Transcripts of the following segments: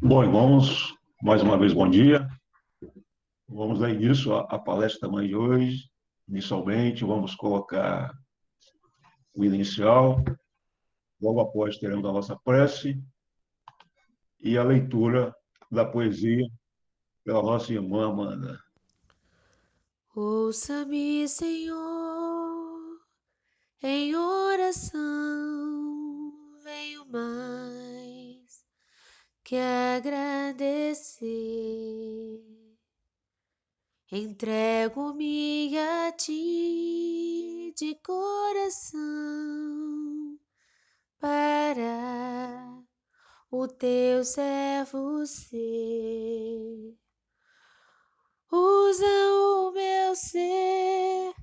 Bom, irmãos, mais uma vez, bom dia. Vamos dar início à palestra da manhã de hoje. Inicialmente, vamos colocar o inicial. Logo após, teremos a nossa prece e a leitura da poesia pela nossa irmã Amanda. Ouça-me, Senhor, em oração, venho mais que agradecer. Entrego-me a ti de coração para o teu servo ser. Usa o meu ser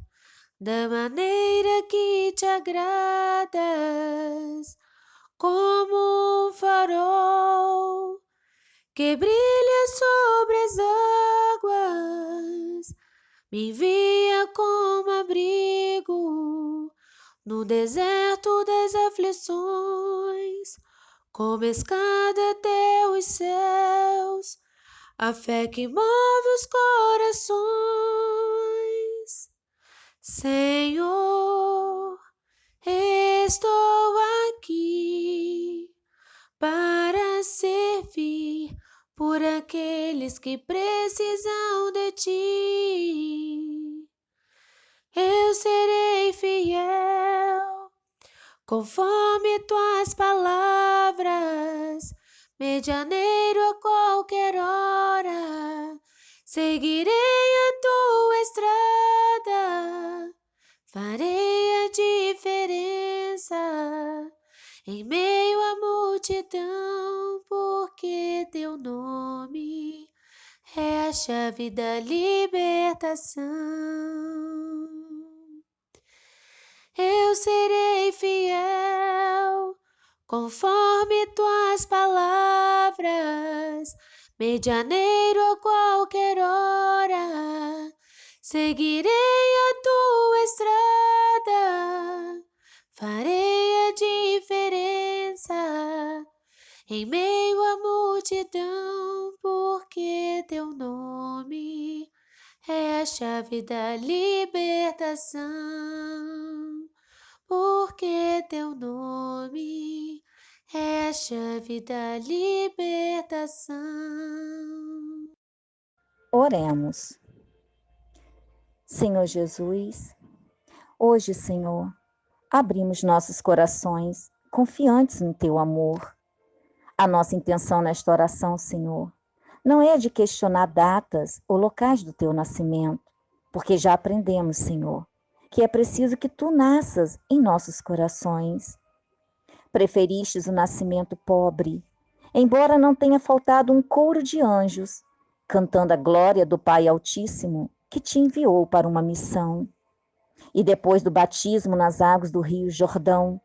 da maneira que te agradas, como um farol que brilha sobre as águas, me envia como abrigo no deserto das aflições, como escada até os céus, a fé que move os corações. Senhor, estou aqui para servir por aqueles que precisam de ti. Eu serei fiel conforme tuas palavras, medianeiro a qualquer hora, seguirei a tua estrada, farei a diferença em meio à multidão, porque teu nome é a chave da libertação. Eu serei fiel conforme tuas palavras, medianeiro a qualquer hora, seguirei a tua estrada, farei a diferença em meio à multidão, porque teu nome é a chave da libertação, porque teu nome é a chave da libertação. Oremos. Senhor Jesus, hoje, Senhor, abrimos nossos corações confiantes no teu amor. A nossa intenção nesta oração, Senhor, não é de questionar datas ou locais do teu nascimento, porque já aprendemos, Senhor, que é preciso que tu nasças em nossos corações. Preferistes o nascimento pobre, embora não tenha faltado um coro de anjos, cantando a glória do Pai Altíssimo, que te enviou para uma missão. E depois do batismo nas águas do Rio Jordão,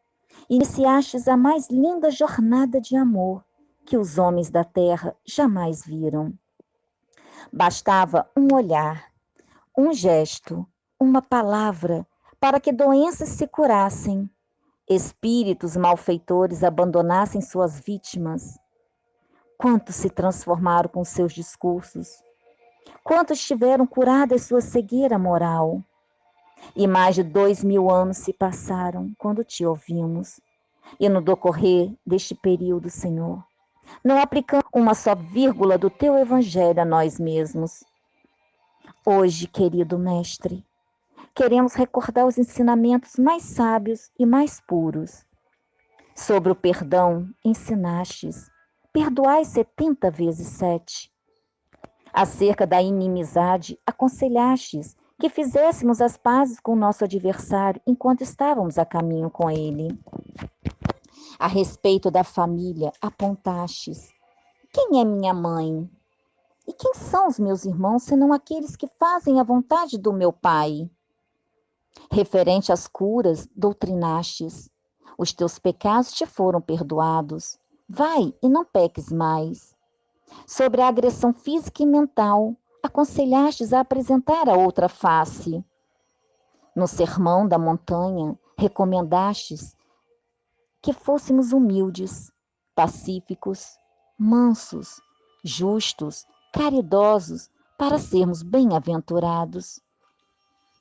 iniciastes a mais linda jornada de amor que os homens da terra jamais viram. Bastava um olhar, um gesto, uma palavra para que doenças se curassem, espíritos malfeitores abandonassem suas vítimas. Quantos se transformaram com seus discursos? Quantos tiveram curada sua cegueira moral? E mais de 2000 anos se passaram quando te ouvimos. E no decorrer deste período, Senhor, não aplicamos uma só vírgula do teu evangelho a nós mesmos. Hoje, querido mestre, queremos recordar os ensinamentos mais sábios e mais puros. Sobre o perdão, ensinastes, perdoai 70 vezes 7. Acerca da inimizade, aconselhastes que fizéssemos as pazes com o nosso adversário enquanto estávamos a caminho com ele. A respeito da família, apontastes: quem é minha mãe? E quem são os meus irmãos, senão aqueles que fazem a vontade do meu Pai? Referente às curas, doutrinastes: os teus pecados te foram perdoados. Vai e não peques mais. Sobre a agressão física e mental, aconselhastes a apresentar a outra face. No sermão da montanha, recomendastes que fôssemos humildes, pacíficos, mansos, justos, caridosos, para sermos bem-aventurados.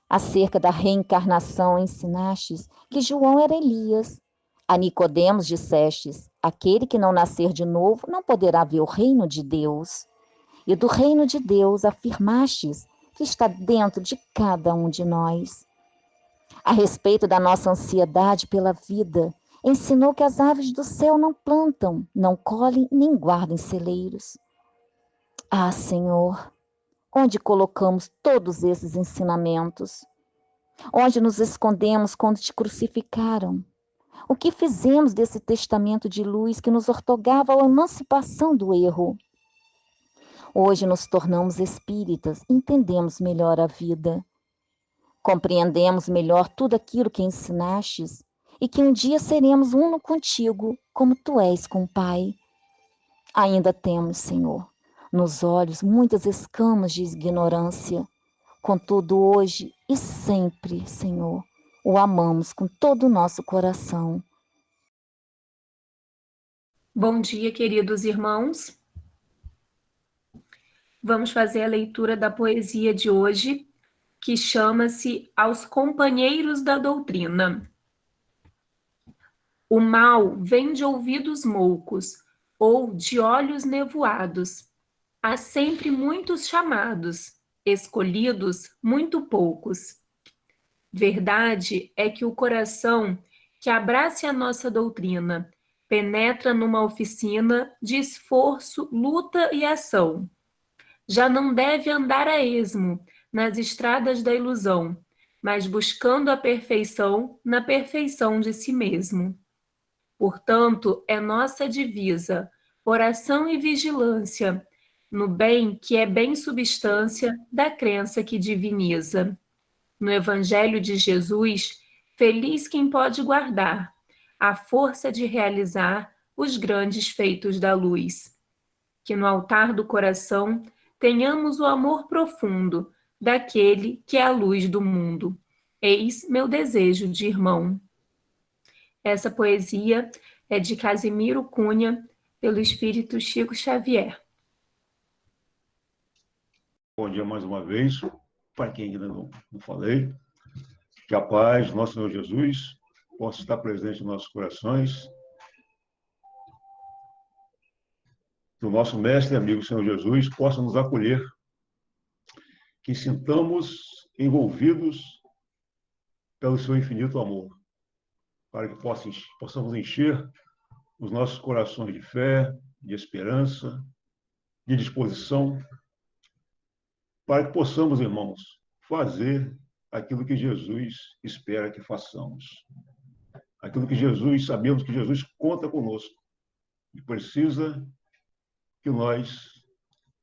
Acerca da reencarnação ensinastes que João era Elias. A Nicodemos dissestes: aquele que não nascer de novo não poderá ver o reino de Deus. E do reino de Deus afirmastes que está dentro de cada um de nós. A respeito da nossa ansiedade pela vida, ensinou que as aves do céu não plantam, não colhem nem guardam em celeiros. Ah, Senhor, onde colocamos todos esses ensinamentos? Onde nos escondemos quando te crucificaram? O que fizemos desse testamento de luz que nos ortogava a emancipação do erro? Hoje nos tornamos espíritas, entendemos melhor a vida. Compreendemos melhor tudo aquilo que ensinastes e que um dia seremos uno contigo, como tu és com o Pai. Ainda temos, Senhor, nos olhos muitas escamas de ignorância. Contudo, hoje e sempre, Senhor, o amamos com todo o nosso coração. Bom dia, queridos irmãos. Vamos fazer a leitura da poesia de hoje, que chama-se Aos Companheiros da Doutrina. O mal vem de ouvidos moucos ou de olhos nevoados. Há sempre muitos chamados, escolhidos muito poucos. Verdade é que o coração que abrace a nossa doutrina penetra numa oficina de esforço, luta e ação. Já não deve andar a esmo nas estradas da ilusão, mas buscando a perfeição na perfeição de si mesmo. Portanto, é nossa divisa, oração e vigilância, no bem que é bem substância da crença que diviniza. No Evangelho de Jesus, feliz quem pode guardar a força de realizar os grandes feitos da luz. Que no altar do coração tenhamos o amor profundo daquele que é a luz do mundo. Eis meu desejo de irmão. Essa poesia é de Casimiro Cunha, pelo Espírito Chico Xavier. Bom dia mais uma vez, para quem ainda não falei. Que a paz do nosso Senhor Jesus possa estar presente em nossos corações. Que o nosso mestre e amigo Senhor Jesus possa nos acolher. Que sintamos envolvidos pelo seu infinito amor, para que possamos encher os nossos corações de fé, de esperança, de disposição, para que possamos, irmãos, fazer aquilo que Jesus espera que façamos. Aquilo que Jesus, sabemos que Jesus conta conosco e precisa que nós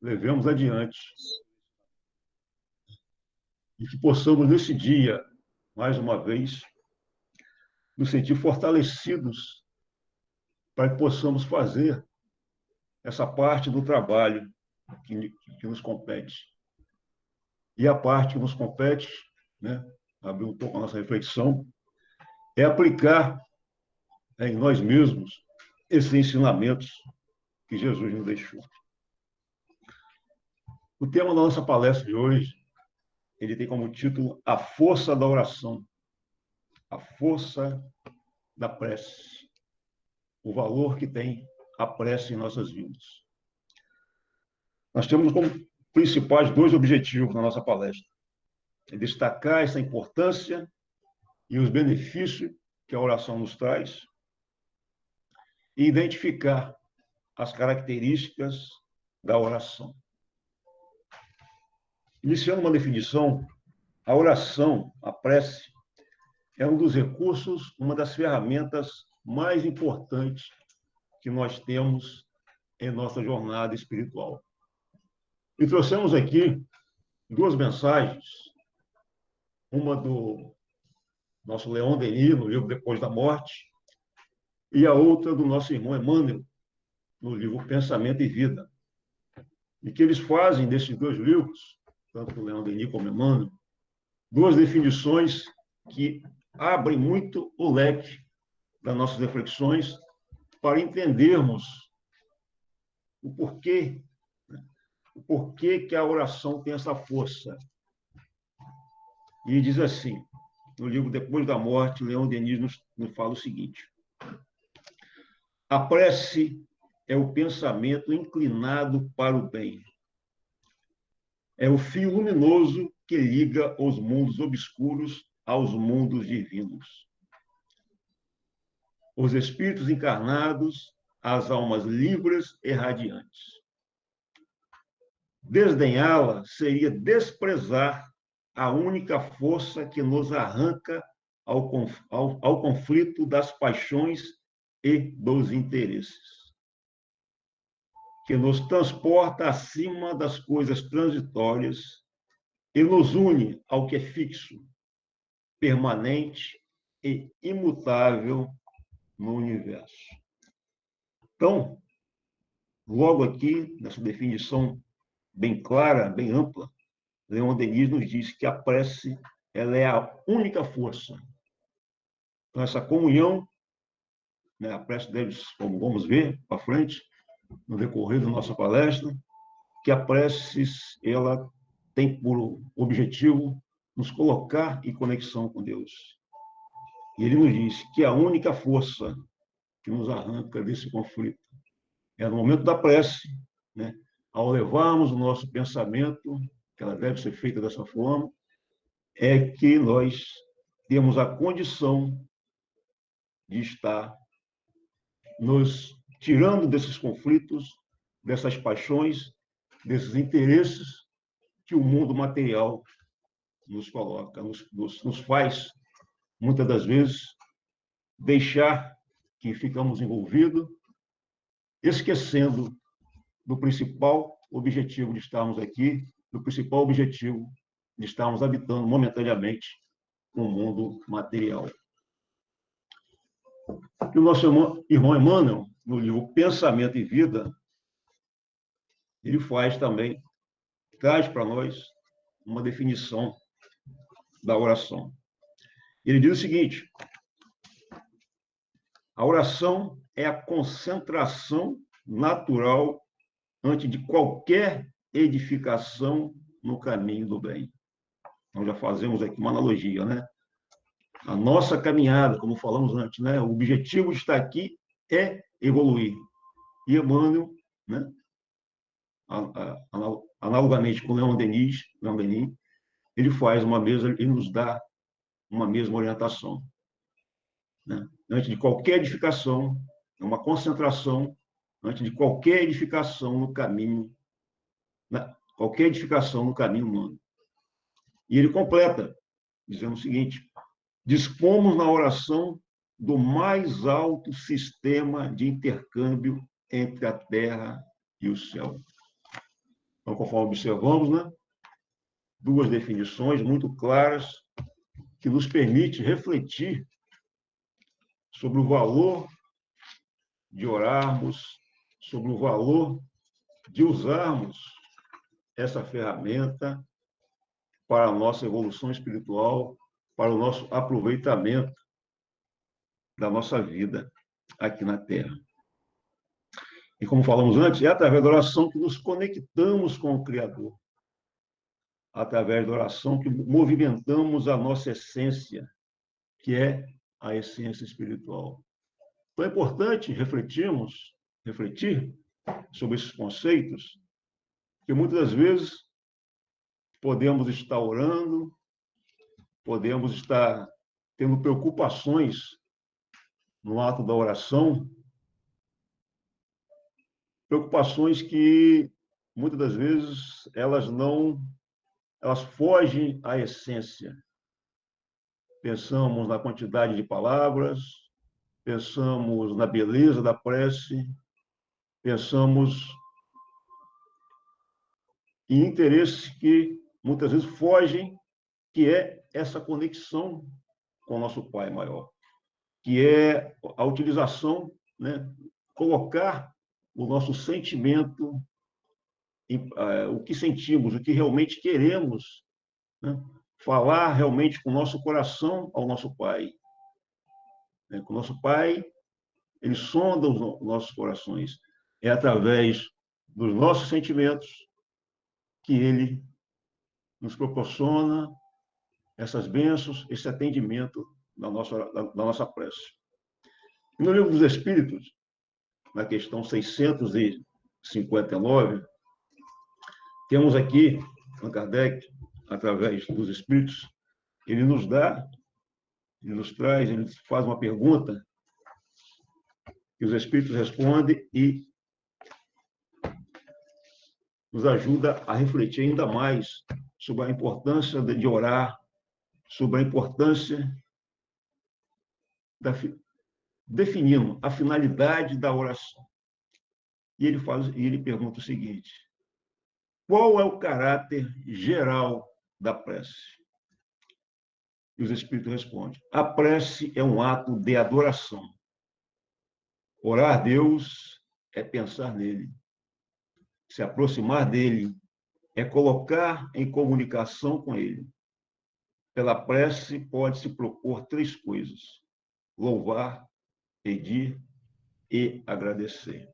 levemos adiante e que possamos, nesse dia, mais uma vez, nos sentir fortalecidos para que possamos fazer essa parte do trabalho que nos compete. E a parte que nos compete, né, abrir um pouco a nossa reflexão, é aplicar em nós mesmos esses ensinamentos que Jesus nos deixou. O tema da nossa palestra de hoje, ele tem como título A Força da Oração, a força da prece, o valor que tem a prece em nossas vidas. Nós temos como principais dois objetivos na nossa palestra: é destacar essa importância e os benefícios que a oração nos traz e identificar as características da oração. Iniciando uma definição, a oração, a prece, é um dos recursos, uma das ferramentas mais importantes que nós temos em nossa jornada espiritual. E trouxemos aqui duas mensagens, uma do nosso Leon Denis, no livro Depois da Morte, e a outra do nosso irmão Emmanuel, no livro Pensamento e Vida. E que eles fazem desses dois livros, tanto o Leon Denis como o Emmanuel, duas definições que abrem muito o leque das nossas reflexões para entendermos o porquê por que a oração tem essa força. E diz assim, no livro Depois da Morte, Leon Denis nos fala o seguinte: a prece é o pensamento inclinado para o bem. É o fio luminoso que liga os mundos obscuros aos mundos divinos. Os espíritos encarnados, as almas livres e radiantes. Desdenhá-la seria desprezar a única força que nos arranca ao conflito das paixões e dos interesses, que nos transporta acima das coisas transitórias e nos une ao que é fixo, permanente e imutável no universo. Então, logo aqui, nessa definição bem clara, bem ampla, Leon Denis nos diz que a prece ela é a única força. Então, essa comunhão, né, a prece deve, como vamos ver para frente, no decorrer da nossa palestra, que a prece ela tem por objetivo nos colocar em conexão com Deus. E ele nos diz que a única força que nos arranca desse conflito é no momento da prece, né? Ao levarmos o nosso pensamento, que ela deve ser feita dessa forma, é que nós temos a condição de estar nos tirando desses conflitos, dessas paixões, desses interesses que o mundo material nos coloca, nos faz, muitas das vezes, deixar que ficamos envolvidos, esquecendo do principal objetivo de estarmos aqui, do principal objetivo de estarmos habitando momentaneamente o mundo material. E o nosso irmão Emmanuel, no livro Pensamento e Vida, ele faz também, traz para nós uma definição da oração. Ele diz o seguinte: a oração é a concentração natural antes de qualquer edificação no caminho do bem. Nós já fazemos aqui uma analogia, né? A nossa caminhada, como falamos antes, né? O objetivo de estar aqui é evoluir. E Emmanuel, né? Analogamente com Leon Denis, ele faz ele nos dá uma mesma orientação. Né? Antes de qualquer edificação, é uma concentração, antes de qualquer edificação no caminho, qualquer edificação no caminho humano. E ele completa, dizendo o seguinte: dispomos na oração do mais alto sistema de intercâmbio entre a terra e o céu. Então, conforme observamos, né, duas definições muito claras que nos permite refletir sobre o valor de orarmos, sobre o valor de usarmos essa ferramenta para a nossa evolução espiritual, para o nosso aproveitamento da nossa vida aqui na Terra. E como falamos antes, é através da oração que nos conectamos com o Criador. Através da oração que movimentamos a nossa essência, que é a essência espiritual. Então é importante refletir sobre esses conceitos, que muitas das vezes podemos estar orando, podemos estar tendo preocupações no ato da oração, preocupações que muitas das vezes elas fogem à essência. Pensamos na quantidade de palavras, pensamos na beleza da prece, pensamos em interesses que muitas vezes fogem, que é essa conexão com o nosso Pai maior, que é a utilização, né, colocar o nosso sentimento, o que sentimos, o que realmente queremos, né, falar realmente com o nosso coração ao nosso Pai. Com o nosso Pai, ele sonda os nossos corações. É através dos nossos sentimentos, que ele nos proporciona essas bênçãos, esse atendimento da nossa prece. E no Livro dos Espíritos, na questão 659, temos aqui, Allan Kardec, através dos Espíritos, ele nos traz, ele faz uma pergunta, que os Espíritos respondem e nos ajuda a refletir ainda mais sobre a importância de orar, sobre a importância definindo a finalidade da oração. E ele pergunta o seguinte: qual é o caráter geral da prece? E os Espíritos respondem: a prece é um ato de adoração. Orar a Deus é pensar nele. Se aproximar dele é colocar em comunicação com ele. Pela prece pode-se propor três coisas: louvar, pedir e agradecer.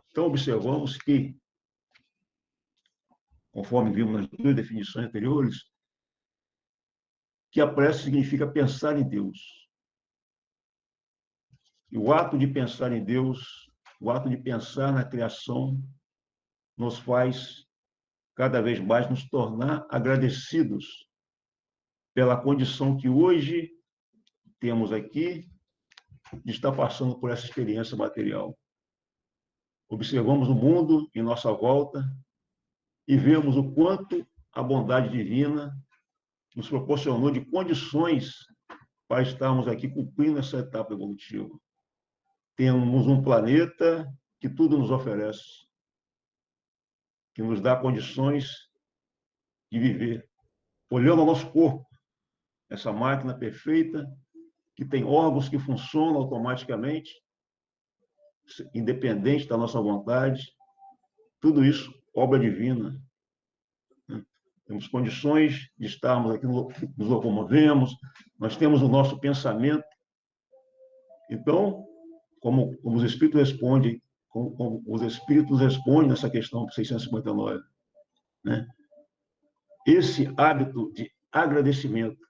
Então, observamos que, conforme vimos nas duas definições anteriores, que a prece significa pensar em Deus. E o ato de pensar em Deus, o ato de pensar na criação, nos faz cada vez mais nos tornar agradecidos pela condição que hoje temos aqui de estar passando por essa experiência material. Observamos o mundo em nossa volta e vemos o quanto a bondade divina nos proporcionou de condições para estarmos aqui cumprindo essa etapa evolutiva. Temos um planeta que tudo nos oferece, que nos dá condições de viver. Olhando ao nosso corpo, essa máquina perfeita, que tem órgãos que funcionam automaticamente, independente da nossa vontade, tudo isso, obra divina. Temos condições de estarmos aqui, nos locomovemos, nós temos o nosso pensamento. Então, como os Espíritos respondem, como os Espíritos respondem nessa questão 659, né? Esse hábito de agradecimento,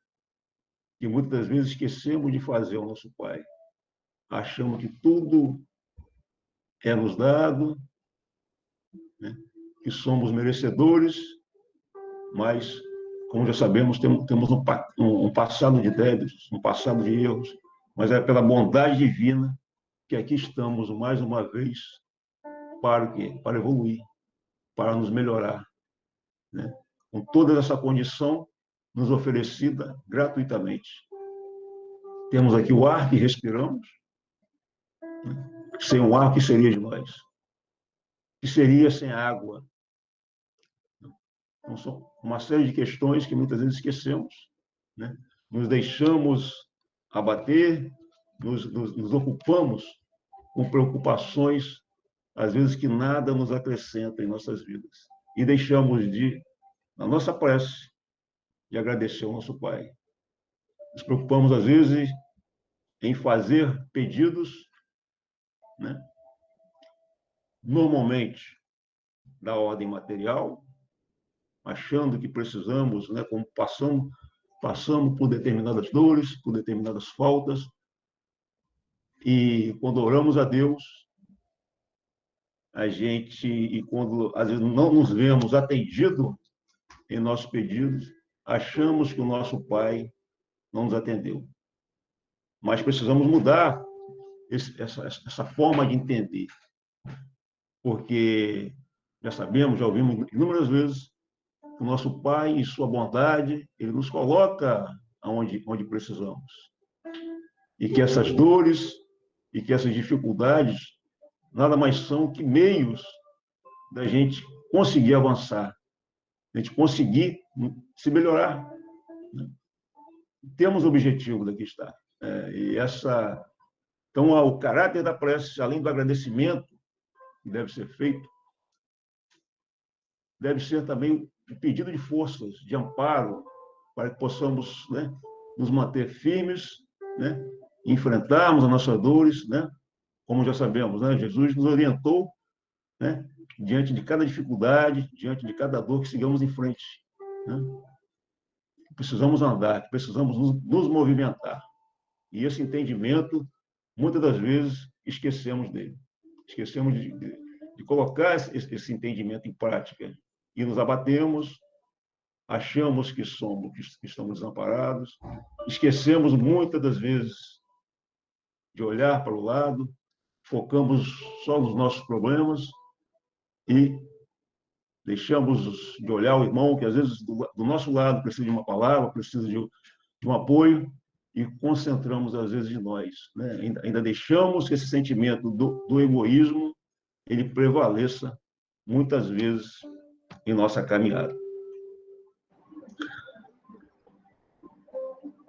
que muitas das vezes esquecemos de fazer ao nosso Pai. Achamos que tudo é nos dado, né? Que somos merecedores, mas, como já sabemos, temos um passado de débitos, um passado de erros, mas é pela bondade divina que aqui estamos mais uma vez para o quê? Para evoluir, para nos melhorar, né? Com toda essa condição nos oferecida gratuitamente. Temos aqui o ar que respiramos, né? Sem o ar, o que seria de nós? O que seria sem água? Então, são uma série de questões que muitas vezes esquecemos, né? Nos deixamos abater, nos ocupamos com preocupações, às vezes, que nada nos acrescenta em nossas vidas. E deixamos de, na nossa prece, de agradecer ao nosso Pai. Nos preocupamos, às vezes, em fazer pedidos, né? Normalmente, da ordem material, achando que precisamos, né? Como passamos por determinadas dores, por determinadas faltas, e quando oramos a Deus, e quando às vezes não nos vemos atendidos em nossos pedidos, achamos que o nosso Pai não nos atendeu. Mas precisamos mudar essa forma de entender, porque já sabemos, já ouvimos inúmeras vezes, que o nosso Pai, em sua bondade, ele nos coloca onde precisamos. E que essas dores e que essas dificuldades nada mais são que meios da gente conseguir avançar, da gente conseguir se melhorar. Temos o objetivo daqui estar. Então, o caráter da prece, além do agradecimento que deve ser feito, deve ser também o pedido de forças, de amparo, para que possamos, né, nos manter firmes, né, enfrentarmos as nossas dores, né? Como já sabemos, né, Jesus nos orientou, né, diante de cada dificuldade, diante de cada dor, que sigamos em frente. Né? Precisamos andar, precisamos nos movimentar. E esse entendimento, muitas das vezes, esquecemos dele. Esquecemos de colocar esse entendimento em prática. E nos abatemos, achamos que estamos desamparados, esquecemos muitas das vezes de olhar para o lado, focamos só nos nossos problemas e deixamos de olhar o irmão que, às vezes, do nosso lado precisa de uma palavra, precisa de um apoio, e concentramos, às vezes, em nós. Né? Ainda deixamos que esse sentimento do egoísmo ele prevaleça, muitas vezes, em nossa caminhada.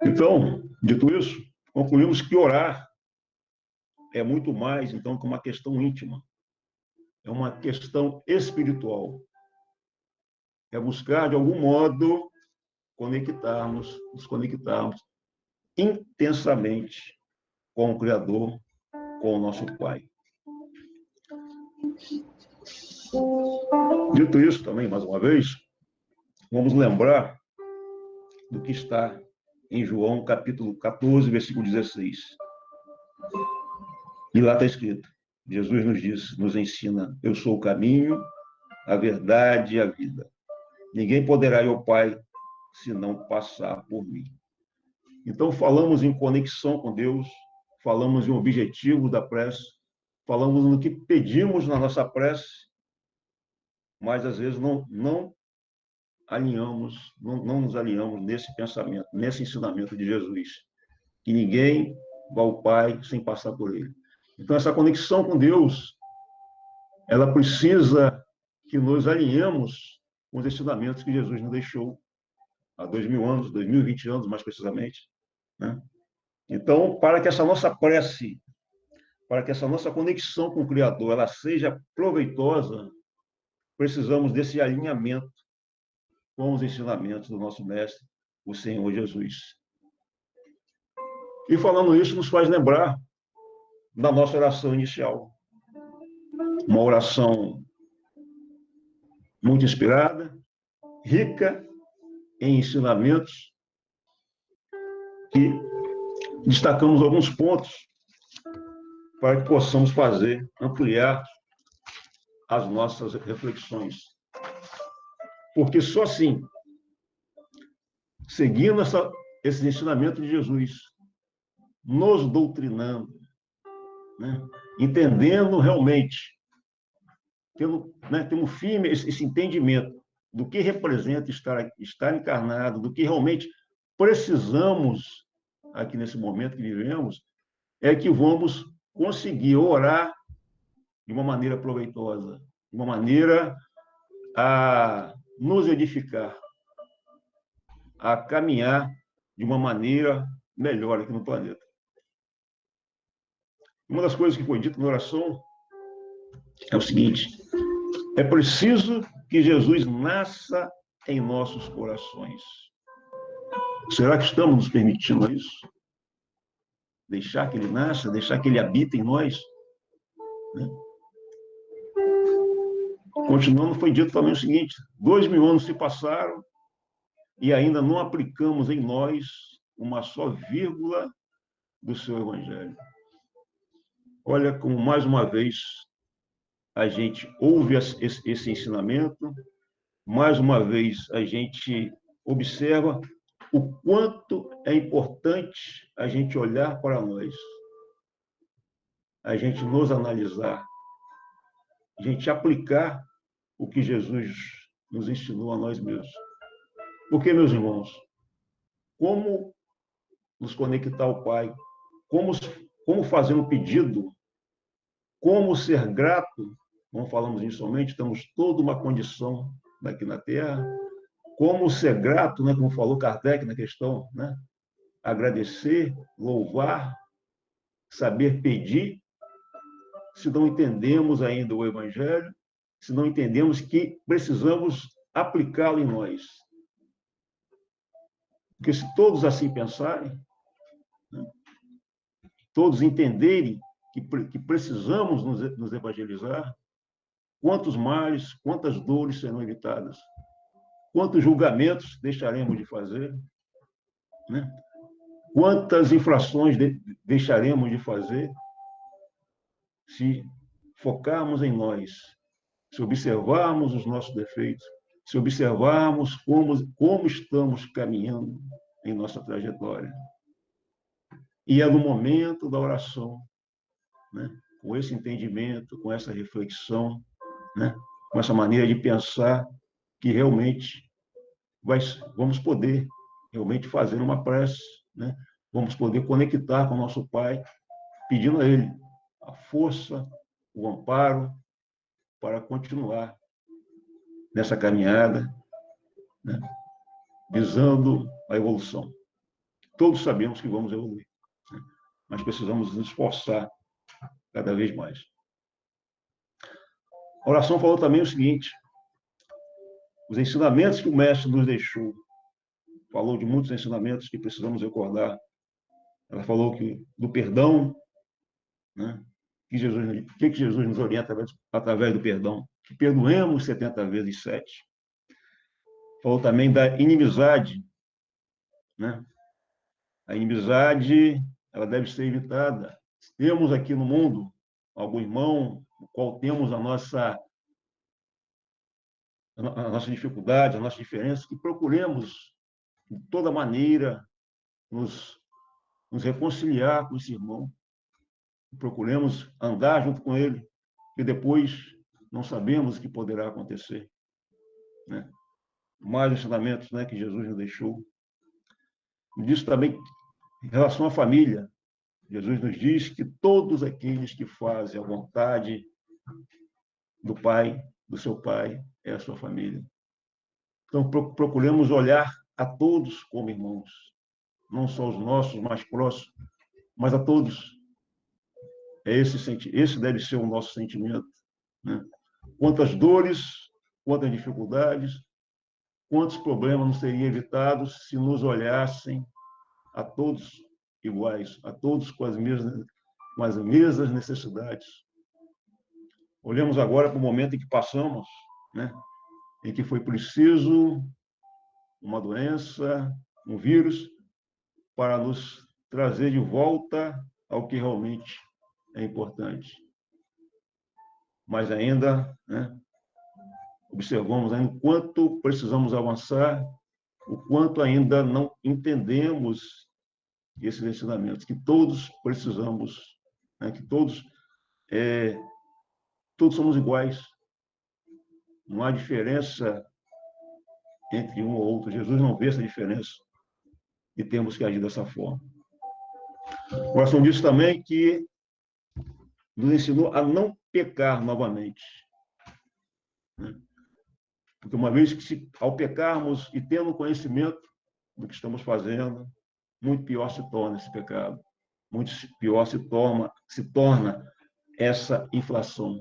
Então, dito isso, concluímos que orar é muito mais, então, que uma questão íntima. É uma questão espiritual. É buscar, de algum modo, nos conectarmos intensamente com o Criador, com o nosso Pai. Dito isso também, mais uma vez, vamos lembrar do que está em João, capítulo 14, versículo 16. E lá está escrito, Jesus nos ensina, eu sou o caminho, a verdade e a vida. Ninguém poderá ir ao Pai se não passar por mim. Então, falamos em conexão com Deus, falamos em objetivo da prece, falamos no que pedimos na nossa prece, mas, às vezes, não nos alinhamos nesse pensamento, nesse ensinamento de Jesus, que ninguém vai ao Pai sem passar por Ele. Então, essa conexão com Deus, ela precisa que nos alinhemos com os ensinamentos que Jesus nos deixou há 2000 anos, 2020 anos, mais precisamente. Né? Então, para que essa nossa prece, para que essa nossa conexão com o Criador, ela seja proveitosa, precisamos desse alinhamento com os ensinamentos do nosso Mestre, o Senhor Jesus. E falando isso, nos faz lembrar da nossa oração inicial. Uma oração muito inspirada, rica em ensinamentos, e destacamos alguns pontos para que possamos ampliar as nossas reflexões. Porque só assim, seguindo esse ensinamento de Jesus, nos doutrinando, né? Entendendo realmente, tendo firme esse entendimento do que representa estar encarnado, do que realmente precisamos aqui nesse momento que vivemos, é que vamos conseguir orar de uma maneira proveitosa, de uma maneira a nos edificar, a caminhar de uma maneira melhor aqui no planeta. Uma das coisas que foi dito na oração é o seguinte: é preciso que Jesus nasça em nossos corações. Será que estamos nos permitindo isso? Deixar que ele nasça, deixar que ele habite em nós? Continuando, foi dito também o seguinte: 2000 anos se passaram e ainda não aplicamos em nós uma só vírgula do seu Evangelho. Olha como, mais uma vez, a gente ouve esse ensinamento, mais uma vez a gente observa o quanto é importante a gente olhar para nós, a gente nos analisar, a gente aplicar o que Jesus nos ensinou a nós mesmos. Porque, meus irmãos, como nos conectar ao Pai, como fazer um pedido, como ser grato, não falamos inicialmente, temos toda uma condição aqui na Terra, como ser grato, né, como falou Kardec na questão, né, agradecer, louvar, saber pedir, se não entendemos ainda o Evangelho, se não entendemos que precisamos aplicá-lo em nós. Porque se todos assim pensarem, né, todos entenderem que precisamos nos evangelizar, quantos males, quantas dores serão evitadas? Quantos julgamentos deixaremos de fazer? Né? Quantas infrações deixaremos de fazer se focarmos em nós, se observarmos os nossos defeitos, se observarmos como estamos caminhando em nossa trajetória? E é no momento da oração, né? Com esse entendimento, com essa reflexão, né? Com essa maneira de pensar, que realmente vamos poder realmente fazer uma prece, né? Vamos poder conectar com o nosso Pai, pedindo a Ele a força, o amparo para continuar nessa caminhada, né? Visando a evolução. Todos sabemos que vamos evoluir, né? Mas precisamos nos esforçar cada vez mais. A oração falou também o seguinte: os ensinamentos que o Mestre nos deixou. Falou de muitos ensinamentos que precisamos recordar. Ela falou do perdão, né? Que Jesus nos orienta através do perdão? Que perdoemos 70 vezes 7. Falou também da inimizade, né? A inimizade, ela deve ser evitada. Temos aqui no mundo algum irmão, no qual temos a nossa dificuldade, a nossa diferença, que procuremos, de toda maneira, nos reconciliar com esse irmão. Procuremos andar junto com ele, e depois não sabemos o que poderá acontecer, né? Mais ensinamentos, né, que Jesus nos deixou. Diz também, em relação à família, Jesus nos diz que todos aqueles que fazem a vontade do Pai, do seu Pai, é a sua família. Então, procuremos olhar a todos como irmãos, não só os nossos mais próximos, mas a todos. Esse deve ser o nosso sentimento, né? Quantas dores, quantas dificuldades, quantos problemas não seriam evitados se nos olhassem a todos iguais, a todos com as mesmas necessidades. Olhamos agora para o momento em que passamos, né? Em que foi preciso uma doença, um vírus, para nos trazer de volta ao que realmente é importante. Mas ainda, né, observamos ainda o quanto precisamos avançar, o quanto ainda não entendemos esses ensinamentos, que todos precisamos, né, que todos somos iguais. Não há diferença entre um ou outro. Jesus não vê essa diferença e temos que agir dessa forma. O coração diz também que nos ensinou a não pecar novamente, né? Porque uma vez que, ao pecarmos e tendo conhecimento do que estamos fazendo, muito pior se torna esse pecado, muito pior se torna essa inflação.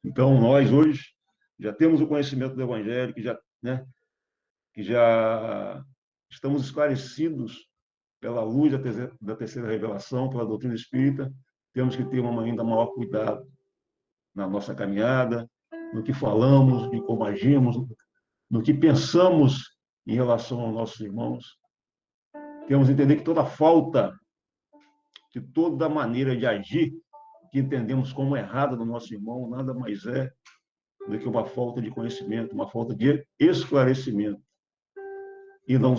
Então, nós hoje já temos o conhecimento do Evangelho, que já estamos esclarecidos pela luz da terceira revelação, pela doutrina espírita. Temos que ter ainda maior cuidado na nossa caminhada, no que falamos, de como agimos, no que pensamos em relação aos nossos irmãos. Temos que entender que toda maneira de agir que entendemos como errada no nosso irmão, nada mais é do que uma falta de conhecimento, uma falta de esclarecimento. E não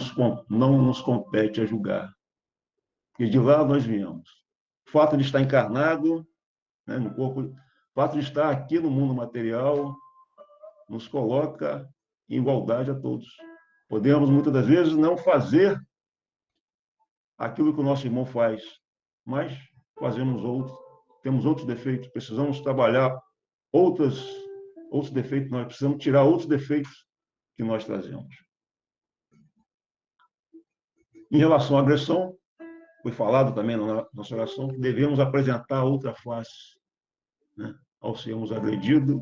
nos compete a julgar. Porque de lá nós viemos. O fato de estar encarnado, né, no corpo, o fato de estar aqui no mundo material, nos coloca em igualdade a todos. Podemos, muitas das vezes, não fazer aquilo que o nosso irmão faz, mas fazemos temos outros defeitos, precisamos trabalhar outros defeitos, nós precisamos tirar outros defeitos que nós trazemos. Em relação à agressão, foi falado também na nossa oração que devemos apresentar outra face, né, ao sermos agredidos,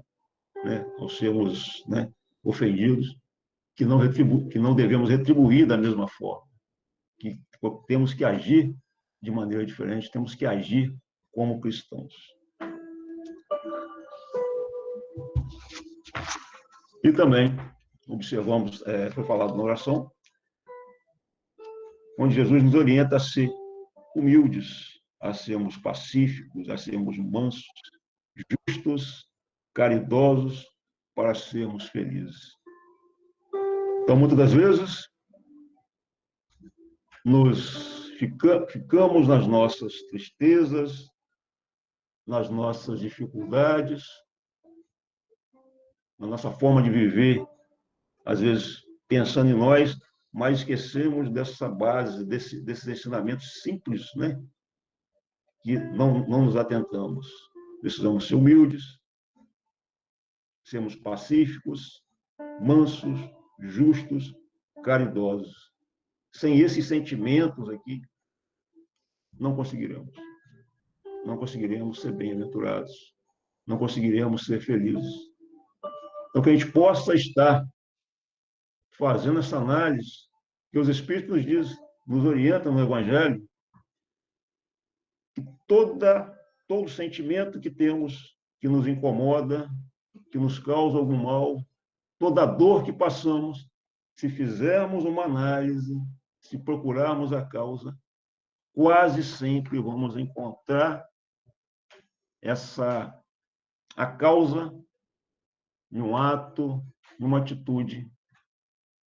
né, ao sermos, né, ofendidos, que não devemos retribuir da mesma forma, que temos que agir de maneira diferente, temos que agir como cristãos. E também observamos, foi falado na oração, onde Jesus nos orienta a ser humildes, a sermos pacíficos, a sermos mansos, justos, caridosos, para sermos felizes. Então, muitas das vezes, ficamos nas nossas tristezas, nas nossas dificuldades, na nossa forma de viver, às vezes pensando em nós, mas esquecemos dessa base, desses ensinamentos simples, né? Que não nos atentamos. Precisamos ser humildes, sermos pacíficos, mansos, justos, caridosos. Sem esses sentimentos aqui, não conseguiremos. Não conseguiremos ser bem-aventurados. Não conseguiremos ser felizes. Então, que a gente possa estar fazendo essa análise, que os Espíritos nos dizem, nos orientam no Evangelho, que todo sentimento que temos, que nos incomoda, que nos causa algum mal, toda dor que passamos, se fizermos uma análise, se procurarmos a causa, quase sempre vamos encontrar a causa em um ato, numa atitude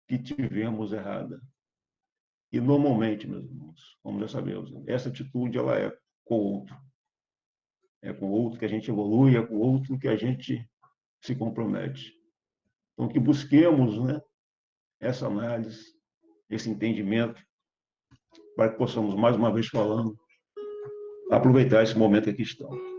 que tivemos errada. E, normalmente, meus irmãos, como já sabemos, essa atitude ela é com o outro. É com o outro que a gente evolui, é com o outro que a gente se compromete. Então, que busquemos, né, essa análise, esse entendimento, para que possamos, mais uma vez falando, aproveitar esse momento que aqui estamos.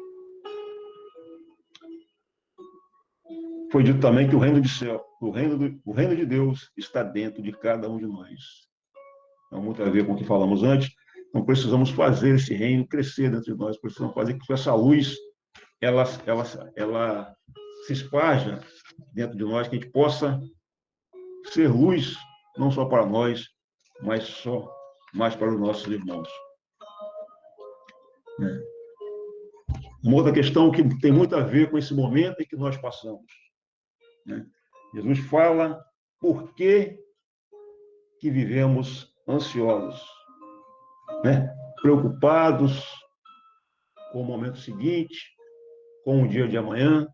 Foi dito também que o reino de Deus está dentro de cada um de nós. Então, muito a ver com o que falamos antes. Então, precisamos fazer esse reino crescer dentro de nós. Precisamos fazer com que essa luz ela se esparja dentro de nós, que a gente possa ser luz, não só para nós, mas para os nossos irmãos. Uma outra questão que tem muito a ver com esse momento em que nós passamos. Jesus fala por que vivemos ansiosos, preocupados com o momento seguinte, com o dia de amanhã,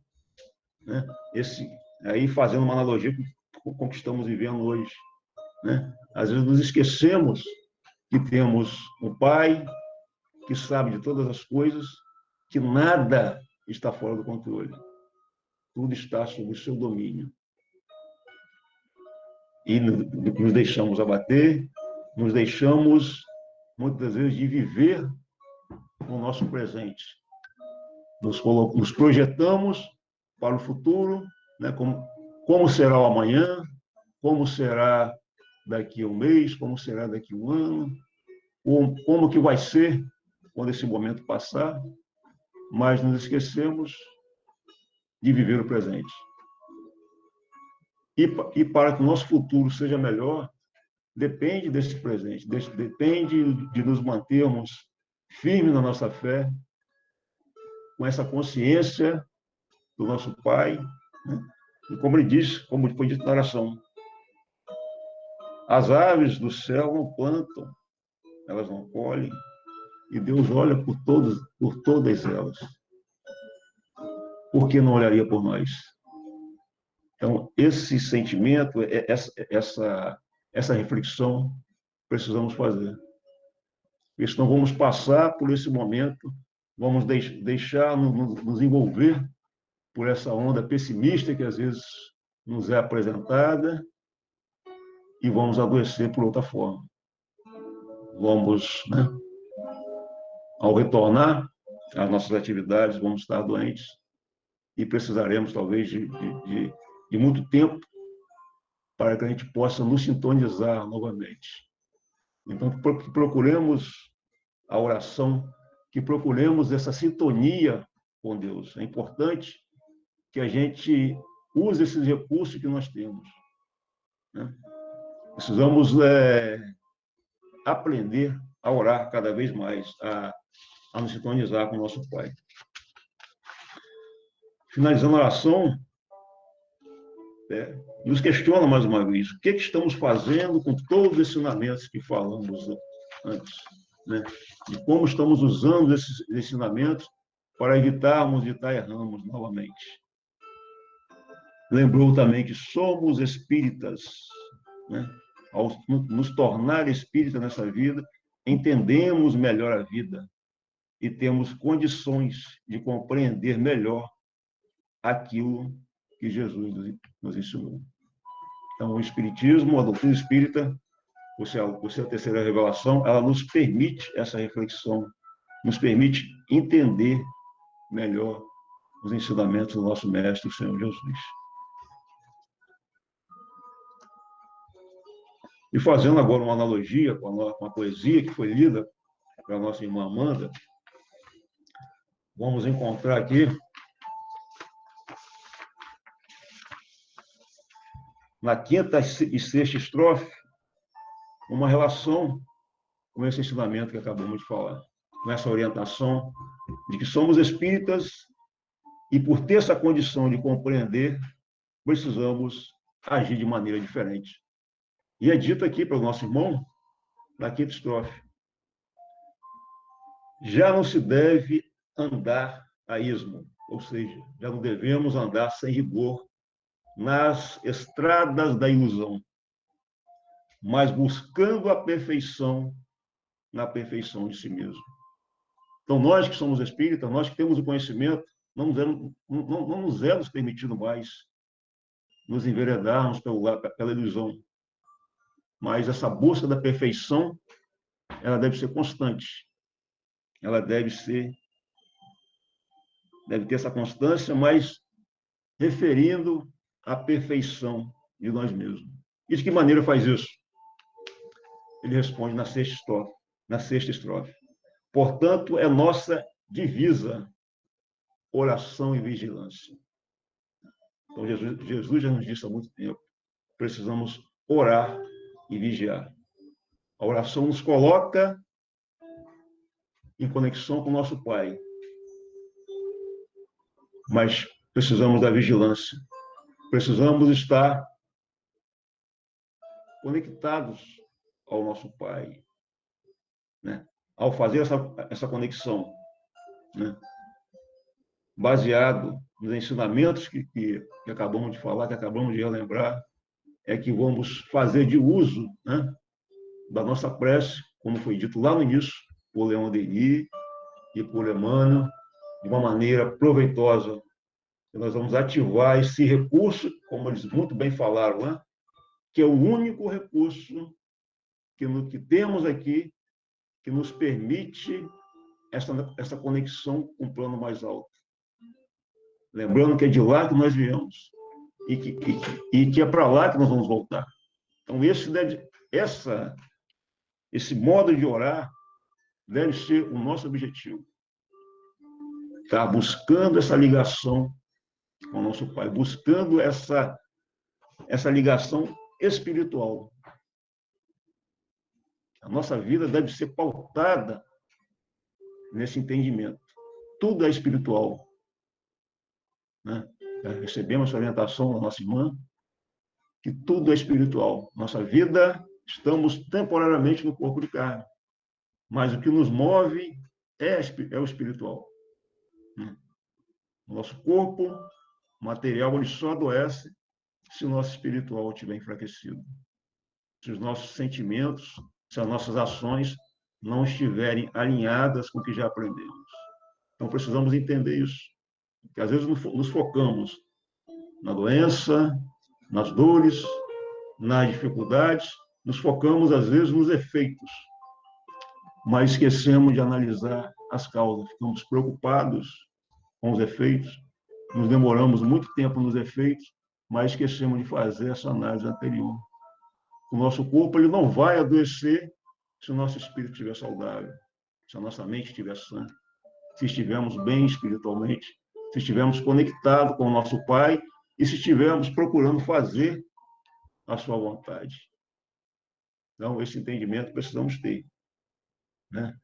aí fazendo uma analogia com o que estamos vivendo hoje. Às vezes nos esquecemos que temos um Pai que sabe de todas as coisas, que nada está fora do controle. Tudo está sob o seu domínio. E nos deixamos abater, nos deixamos, muitas vezes, de viver no nosso presente. Nos projetamos para o futuro, como será o amanhã, como será daqui a um mês, como será daqui a um ano, como que vai ser quando esse momento passar, mas nos esquecemos de viver o presente. E para que o nosso futuro seja melhor, depende desse presente, depende de nos mantermos firmes na nossa fé, com essa consciência do nosso Pai, e como ele diz, como foi dito na oração, as aves do céu não plantam, elas não colhem, e Deus olha por todas elas. Por que não olharia por nós? Então, esse sentimento, essa reflexão, precisamos fazer. Porque senão vamos passar por esse momento, vamos deixar nos envolver por essa onda pessimista que às vezes nos é apresentada e vamos adoecer por outra forma. Vamos, ao retornar às nossas atividades, vamos estar doentes e precisaremos, talvez, de muito tempo para que a gente possa nos sintonizar novamente. Então, que procuremos a oração, que procuremos essa sintonia com Deus. É importante que a gente use esses recursos que nós temos. Precisamos aprender a orar cada vez mais, a nos sintonizar com o nosso Pai. Finalizando a oração, nos questiona mais uma vez, o que estamos fazendo com todos os ensinamentos que falamos antes, né? E como estamos usando esses ensinamentos para evitarmos de estar errando novamente. Lembrou também que somos espíritas, né? Ao nos tornar espíritas nessa vida, entendemos melhor a vida e temos condições de compreender melhor aquilo que Jesus nos ensinou. Então, o Espiritismo, a doutrina espírita, por ser a terceira revelação, ela nos permite essa reflexão, nos permite entender melhor os ensinamentos do nosso Mestre, o Senhor Jesus. E fazendo agora uma analogia com a poesia que foi lida pela nossa irmã Amanda, vamos encontrar aqui na quinta e sexta estrofe uma relação com esse ensinamento que acabamos de falar, com essa orientação de que somos espíritas e, por ter essa condição de compreender, precisamos agir de maneira diferente. E é dito aqui para o nosso irmão, na quinta estrofe: já não se deve andar a esmo, ou seja, já não devemos andar sem rigor nas estradas da ilusão, mas buscando a perfeição na perfeição de si mesmo. Então, nós que somos espíritas, nós que temos o conhecimento, não nos é nos permitido mais nos enveredarmos pela ilusão. Mas essa busca da perfeição, ela deve ser constante. Ela deve ter essa constância, mas referindo à perfeição de nós mesmos. E de que maneira faz isso? Ele responde na sexta estrofe. Portanto, é nossa divisa oração e vigilância. Então, Jesus já nos disse há muito tempo, precisamos orar e vigiar. A oração nos coloca em conexão com o nosso Pai. Mas precisamos da vigilância. Precisamos estar conectados ao nosso Pai, né? Ao fazer essa conexão, né? Baseado nos ensinamentos que acabamos de falar, que acabamos de relembrar, é que vamos fazer de uso, né, da nossa prece, como foi dito lá no início, por Leon Denis e por Emmanuel, de uma maneira proveitosa. E nós vamos ativar esse recurso, como eles muito bem falaram, né, que é o único recurso que temos aqui que nos permite essa conexão com o plano mais alto. Lembrando que é de lá que nós viemos e que é para lá que nós vamos voltar. Então, esse modo de orar deve ser o nosso objetivo. Tá? Buscando essa ligação com o nosso Pai, buscando essa ligação espiritual. A nossa vida deve ser pautada nesse entendimento. Tudo é espiritual, né? Recebemos essa orientação da nossa irmã, que tudo é espiritual. Nossa vida, estamos temporariamente no corpo de carne, mas o que nos move é o espiritual. O nosso corpo material ele só adoece se o nosso espiritual estiver enfraquecido. Se os nossos sentimentos, se as nossas ações não estiverem alinhadas com o que já aprendemos. Então, precisamos entender isso. Porque, às vezes, nos focamos na doença, nas dores, nas dificuldades, nos focamos, às vezes, nos efeitos, mas esquecemos de analisar as causas. Ficamos preocupados com os efeitos, nos demoramos muito tempo nos efeitos, mas esquecemos de fazer essa análise anterior. O nosso corpo ele não vai adoecer se o nosso espírito estiver saudável, se a nossa mente estiver sã, se estivermos bem espiritualmente, se estivermos conectados com o nosso Pai e se estivermos procurando fazer a sua vontade. Então, esse entendimento precisamos ter, né?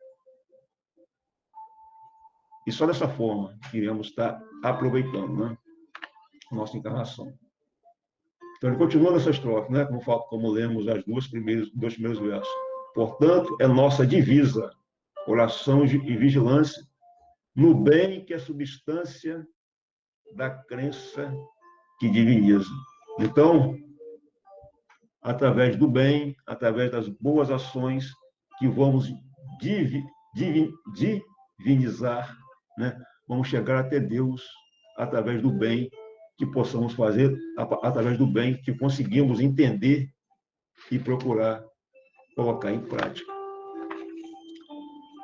E só dessa forma iremos estar aproveitando, né, a nossa encarnação. Então, ele continua nessa estrofe, né? Como lemos as dois primeiros versos. Portanto, é nossa divisa, oração e vigilância, no bem que é substância da crença que diviniza. Então, através do bem, através das boas ações, que vamos divinizar, né? Vamos chegar até Deus através do bem que possamos fazer, através do bem que conseguimos entender e procurar colocar em prática.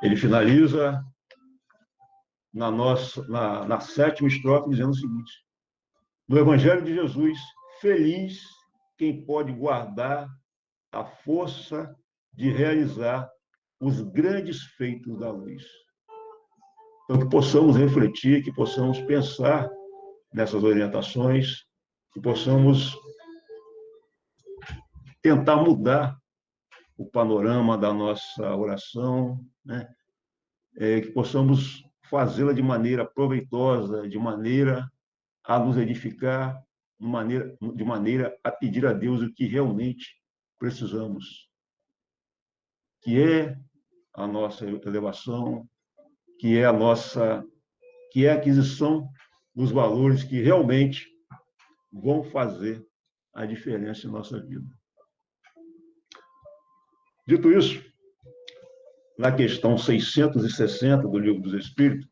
Ele finaliza na sétima estrofe dizendo o seguinte: no Evangelho de Jesus, feliz quem pode guardar a força de realizar os grandes feitos da luz. Então, que possamos refletir, que possamos pensar nessas orientações, que possamos tentar mudar o panorama da nossa oração, né? Que possamos fazê-la de maneira proveitosa, de maneira a nos edificar, de maneira a pedir a Deus o que realmente precisamos, que é a nossa elevação, que é a aquisição dos valores que realmente vão fazer a diferença em nossa vida. Dito isso, na questão 660 do Livro dos Espíritos,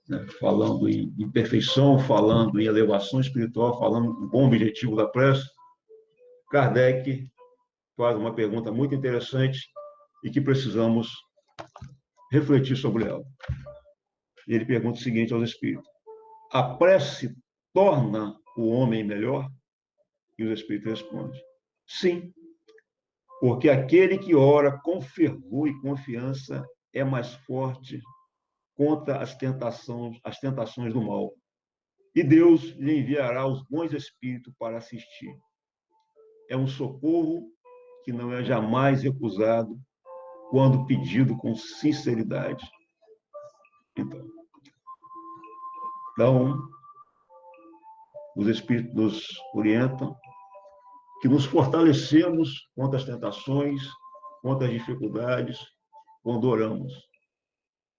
né, falando em perfeição, falando em elevação espiritual, falando do bom objetivo da prece, Kardec faz uma pergunta muito interessante e que precisamos refletir sobre ela. Ele pergunta o seguinte aos espíritos: a prece torna o homem melhor? E os espíritos respondem: sim, porque aquele que ora com fervor e confiança é mais forte contra as tentações do mal. E Deus lhe enviará os bons espíritos para assistir. É um socorro que não é jamais recusado quando pedido com sinceridade. Então, os espíritos nos orientam que nos fortalecemos contra as tentações, contra as dificuldades, quando oramos,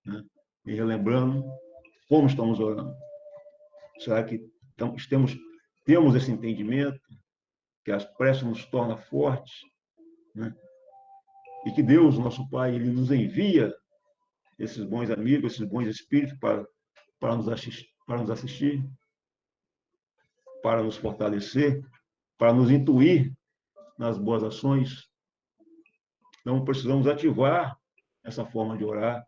né? E relembrando como estamos orando. Será que temos esse entendimento que as preces nos torna fortes, né? E que Deus, nosso Pai, Ele nos envia esses bons amigos, esses bons espíritos para nos assistir, para nos fortalecer, para nos intuir nas boas ações. Então, precisamos ativar essa forma de orar,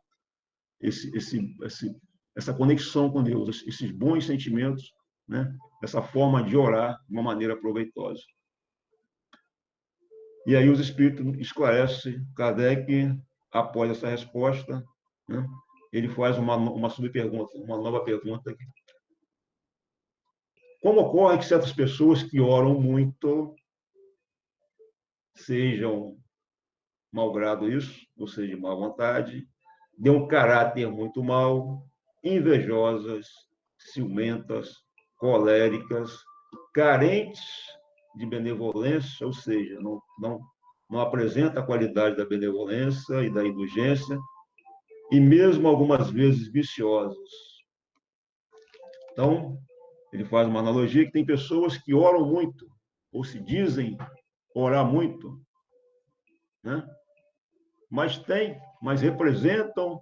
essa conexão com Deus, esses bons sentimentos, né? Essa forma de orar de uma maneira proveitosa. E aí os espíritos esclarecem, Kardec, após essa resposta, né? Ele faz uma subpergunta, uma nova pergunta aqui. Como ocorre que certas pessoas que oram muito sejam malgrado isso, ou seja, de má vontade, de um caráter muito mau, invejosas, ciumentas, coléricas, carentes de benevolência, ou seja, não apresenta a qualidade da benevolência e da indulgência, e mesmo algumas vezes viciosas. Então, ele faz uma analogia que tem pessoas que oram muito, ou se dizem orar muito, né? Mas representam,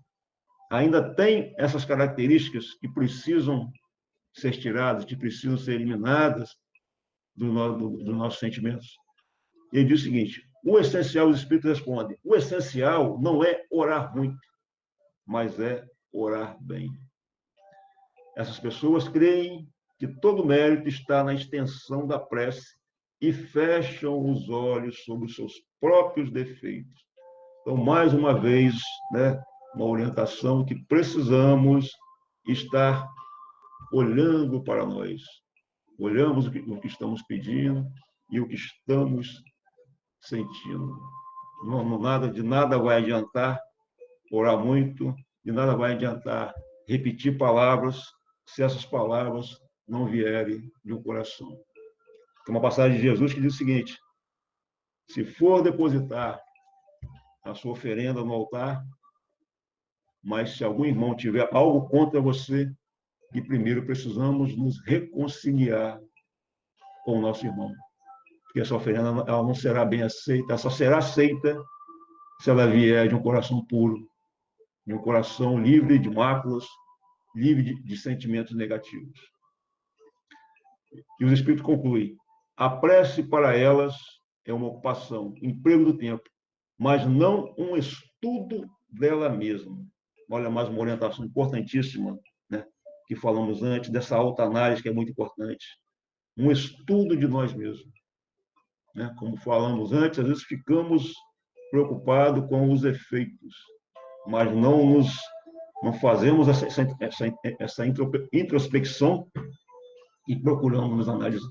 ainda tem essas características que precisam ser tiradas, que precisam ser eliminadas dos nossos sentimentos. Ele diz o seguinte: o essencial, os espíritos respondem, o essencial não é orar muito, mas é orar bem. Essas pessoas creem que todo mérito está na extensão da prece e fecham os olhos sobre os seus próprios defeitos. Então, mais uma vez, né, uma orientação que precisamos estar olhando para nós. Olhamos o que estamos pedindo e o que estamos sentindo. De nada vai adiantar orar muito, de nada vai adiantar repetir palavras, se essas palavras não vierem de um coração. Tem uma passagem de Jesus que diz o seguinte: se for depositar a sua oferenda no altar, mas se algum irmão tiver algo contra você, e primeiro precisamos nos reconciliar com o nosso irmão. Porque essa oferenda ela não será bem aceita, ela só será aceita se ela vier de um coração puro, de um coração livre de máculas, livre de sentimentos negativos. E os Espíritos concluem: a prece para elas é uma ocupação, emprego do tempo, mas não um estudo dela mesma. Olha, mais uma orientação importantíssima, né, que falamos antes, dessa autoanálise que é muito importante. Um estudo de nós mesmos. Né? Como falamos antes, às vezes ficamos preocupados com os efeitos, mas não fazemos essa introspecção e procuramos nos analisar.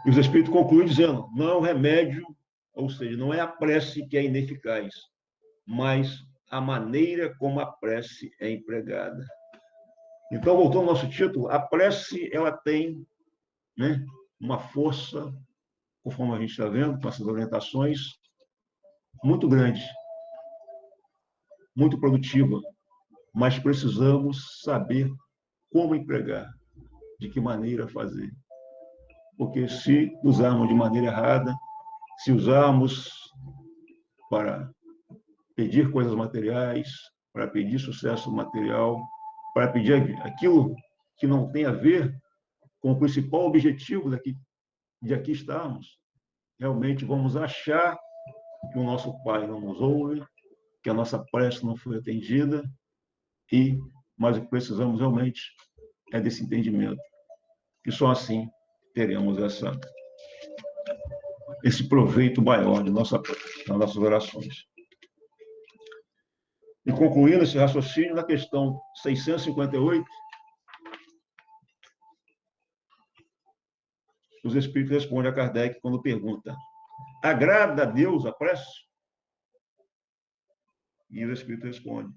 E os Espíritos concluem dizendo: não é o remédio, ou seja, não é a prece que é ineficaz, mas a maneira como a prece é empregada. Então, voltando ao nosso título, a prece ela tem, né, uma força, conforme a gente está vendo, com essas orientações, muito grande, muito produtiva, mas precisamos saber como empregar, de que maneira fazer. Porque se usarmos de maneira errada, se usarmos para pedir coisas materiais, para pedir sucesso material, para pedir aquilo que não tem a ver com o principal objetivo de aqui estarmos, realmente vamos achar que o nosso Pai não nos ouve, que a nossa prece não foi atendida, mas o que precisamos realmente é desse entendimento. E só assim teremos esse proveito maior das nossas orações. E concluindo esse raciocínio, na questão 658, os Espíritos respondem a Kardec quando pergunta: agrada a Deus a prece? E o Espírito responde: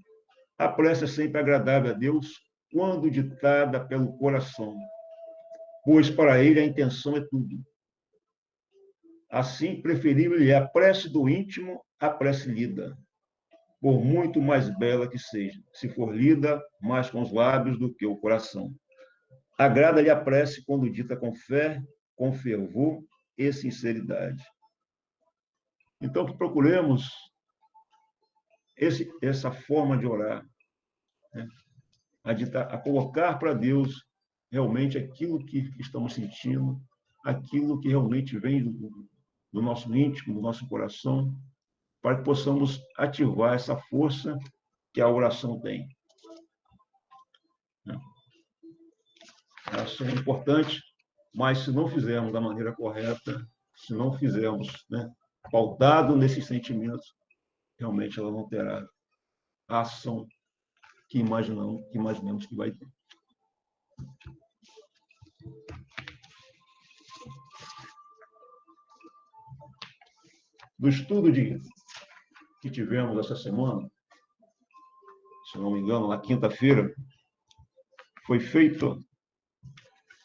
a prece é sempre agradável a Deus quando ditada pelo coração, pois para ele a intenção é tudo. Assim, preferível é a prece do íntimo à prece lida, por muito mais bela que seja, se for lida mais com os lábios do que o coração. Agrada-lhe a prece quando dita com fé, com fervor e sinceridade. Então, que procuremos essa forma de orar, né? A colocar para Deus realmente aquilo que estamos sentindo, aquilo que realmente vem do nosso íntimo, do nosso coração, para que possamos ativar essa força que a oração tem. A oração é importante, mas se não fizermos da maneira correta, se não fizermos, né, pautado nesses sentimentos, realmente ela não terá a ação que imaginamos que vai ter. Do estudo que tivemos essa semana, se não me engano, na quinta-feira,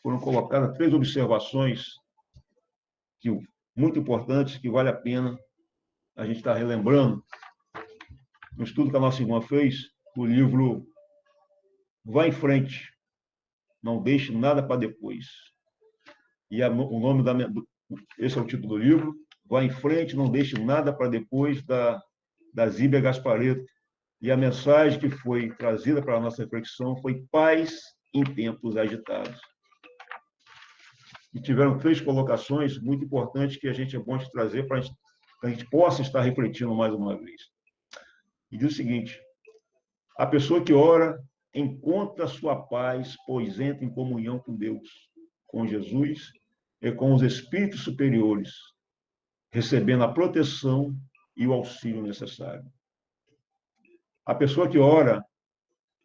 foram colocadas 3 observações muito importantes, que vale a pena a gente estar relembrando. No estudo que a nossa irmã fez, o livro Vá em Frente, não deixe nada para depois. E o nome esse é o título do livro, Vá em Frente, não deixe nada para depois, da Zíbia Gasparetto. E a mensagem que foi trazida para a nossa reflexão foi paz em tempos agitados. E tiveram 3 colocações muito importantes que é bom de trazer para que a gente possa estar refletindo mais uma vez. E diz o seguinte: a pessoa que ora encontra sua paz, pois entra em comunhão com Deus, com Jesus e com os espíritos superiores, recebendo a proteção e o auxílio necessário. A pessoa que ora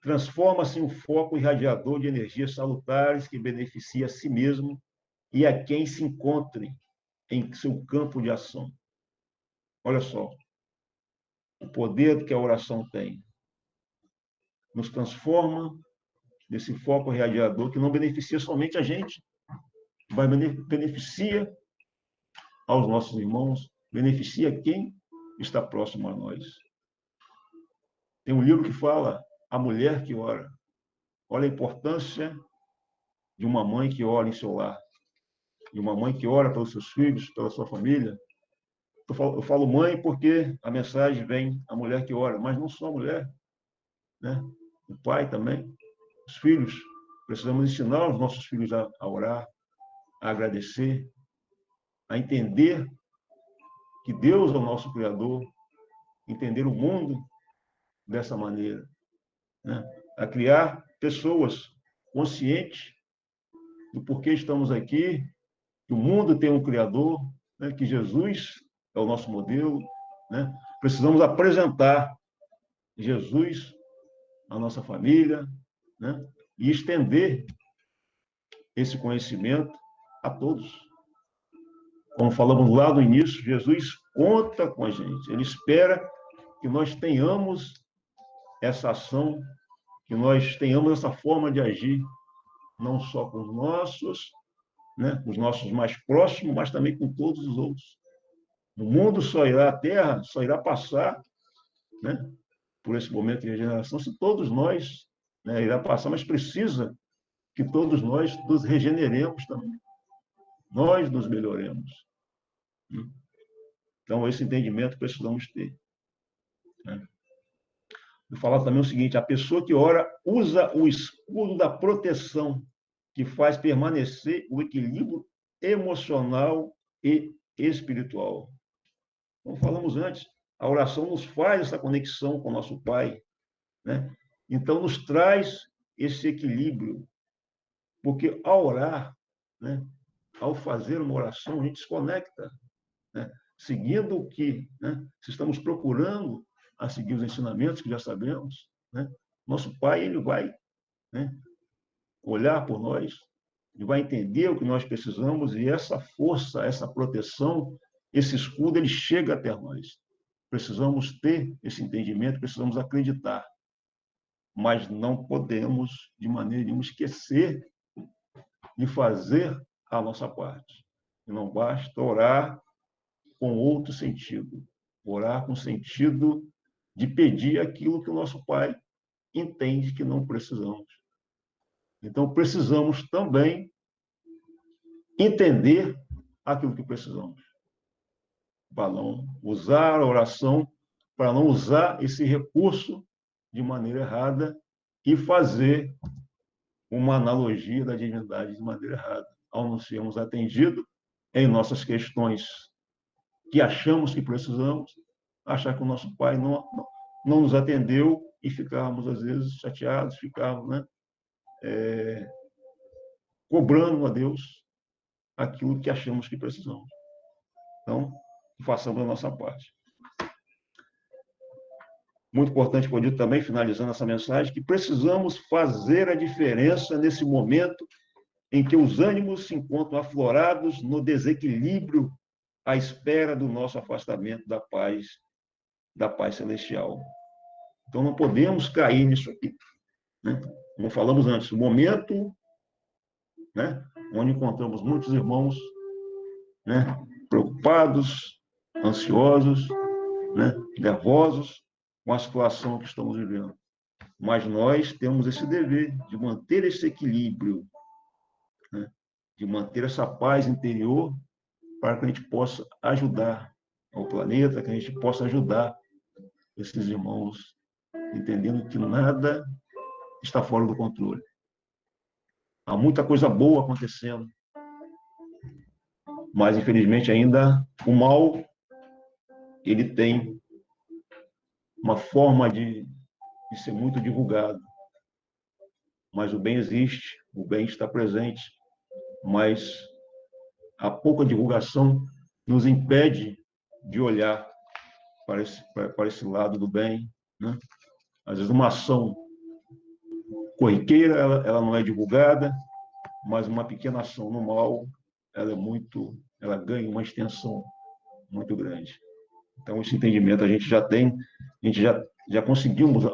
transforma-se em um foco irradiador de energias salutares que beneficia a si mesmo e a quem se encontre em seu campo de ação. Olha só, o poder que a oração tem. Nos transforma desse foco radiador que não beneficia somente a gente, mas beneficia aos nossos irmãos, beneficia quem está próximo a nós. Tem um livro que fala A Mulher que Ora. Olha a importância de uma mãe que ora em seu lar, de uma mãe que ora pelos seus filhos, pela sua família. Eu falo mãe porque a mensagem vem a mulher que ora, mas não só a mulher, né? O pai também, os filhos. Precisamos ensinar os nossos filhos a orar, a agradecer, a entender que Deus é o nosso Criador, entender o mundo dessa maneira, né? A criar pessoas conscientes do porquê estamos aqui, que o mundo tem um Criador, né? Que Jesus é o nosso modelo, né? Precisamos apresentar Jesus à nossa família, né? E estender esse conhecimento a todos. Como falamos lá no início, Jesus conta com a gente. Ele espera que nós tenhamos essa ação, que nós tenhamos essa forma de agir, não só com os nossos, né, com os nossos mais próximos, mas também com todos os outros. O mundo a Terra só irá passar, né, por esse momento de regeneração se todos nós, né, irá passar, mas precisa que todos nós nos regeneremos também. Nós nos melhoremos. Então, esse entendimento precisamos ter, né? Vou falar também o seguinte: a pessoa que ora usa o escudo da proteção, que faz permanecer o equilíbrio emocional e espiritual. Como falamos antes, a oração nos faz essa conexão com o nosso Pai, né? Então, nos traz esse equilíbrio, porque ao orar, né, ao fazer uma oração, a gente se conecta, né? Seguindo o que, né, se estamos procurando a seguir os ensinamentos que já sabemos, né? Nosso Pai, ele vai, né, olhar por nós, ele vai entender o que nós precisamos, e essa força, essa proteção, esse escudo, ele chega até nós. Precisamos ter esse entendimento, precisamos acreditar, mas não podemos, de maneira nenhuma, esquecer de fazer a nossa parte. E não basta orar com outro sentido, orar com sentido de pedir aquilo que o nosso Pai entende que não precisamos. Então, precisamos também entender aquilo que precisamos, para não usar a oração, para não usar esse recurso de maneira errada e fazer uma analogia da divindade de maneira errada, ao não sermos atendidos em nossas questões que achamos que precisamos, achar que o nosso Pai não nos atendeu e ficarmos, às vezes, chateados, ficarmos, né, cobrando a Deus aquilo que achamos que precisamos. Então, façamos a nossa parte. Muito importante, por dito também, finalizando essa mensagem, que precisamos fazer a diferença nesse momento em que os ânimos se encontram aflorados no desequilíbrio à espera do nosso afastamento da paz celestial. Então, não podemos cair nisso aqui, né? Como falamos antes, o momento, né, onde encontramos muitos irmãos, né, preocupados, ansiosos, né, nervosos com a situação que estamos vivendo. Mas nós temos esse dever de manter esse equilíbrio, né, de manter essa paz interior, para que a gente possa ajudar ao planeta, que a gente possa ajudar esses irmãos, entendendo que nada está fora do controle. Há muita coisa boa acontecendo, mas, infelizmente, ainda o mal, ele tem uma forma de ser muito divulgado. Mas o bem existe, o bem está presente, mas a pouca divulgação nos impede de olhar para esse lado do bem, né? Às vezes uma ação corriqueira, ela não é divulgada, mas uma pequena ação no mal, ela ganha uma extensão muito grande. Então, esse entendimento a gente já tem, a gente já conseguimos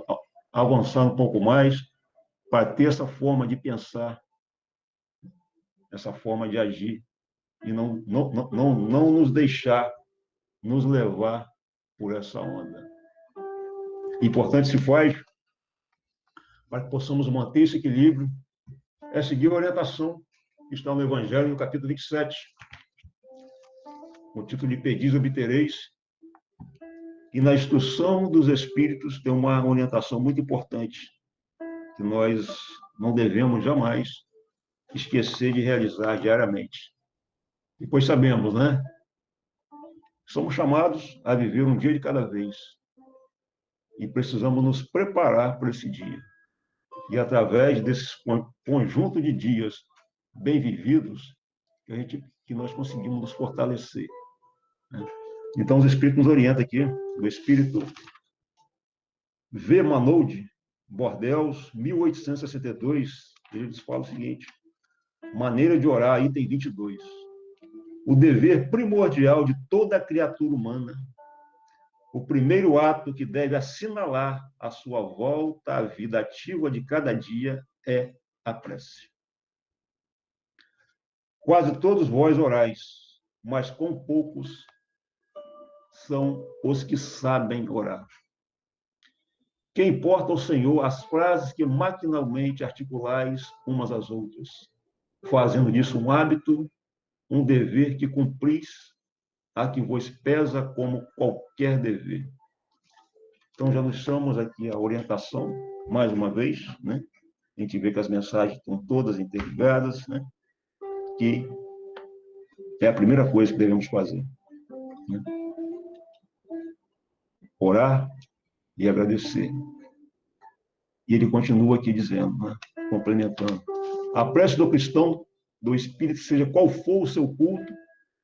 avançar um pouco mais, para ter essa forma de pensar, essa forma de agir, e não nos deixar nos levar por essa onda. Importante se faz para que possamos manter esse equilíbrio é seguir a orientação que está no Evangelho, no capítulo 27, o título de Pedis e obtereis. E na instrução dos Espíritos tem uma orientação muito importante, que nós não devemos jamais esquecer de realizar diariamente. E pois sabemos, né? Somos chamados a viver um dia de cada vez. E precisamos nos preparar para esse dia. E através desse conjunto de dias bem vividos, que nós conseguimos nos fortalecer. Né? Então, os Espíritos nos orientam aqui, o Espírito V. Manold, Bordeaux, 1862, eles falam o seguinte: maneira de orar, item 22. O dever primordial de toda criatura humana, o primeiro ato que deve assinalar a sua volta à vida ativa de cada dia é a prece. Quase todos vós orais, mas com poucos são os que sabem orar. Que importa ao Senhor as frases que maquinalmente articulais umas às outras, fazendo disso um hábito, um dever que cumpris, a que vos pesa como qualquer dever. Então, já nos chamamos aqui a orientação, mais uma vez, né? A gente vê que as mensagens estão todas interligadas, né? Que é a primeira coisa que devemos fazer. Né? Orar e agradecer. E ele continua aqui dizendo, né? Complementando. A prece do cristão, do espírito, seja qual for o seu culto,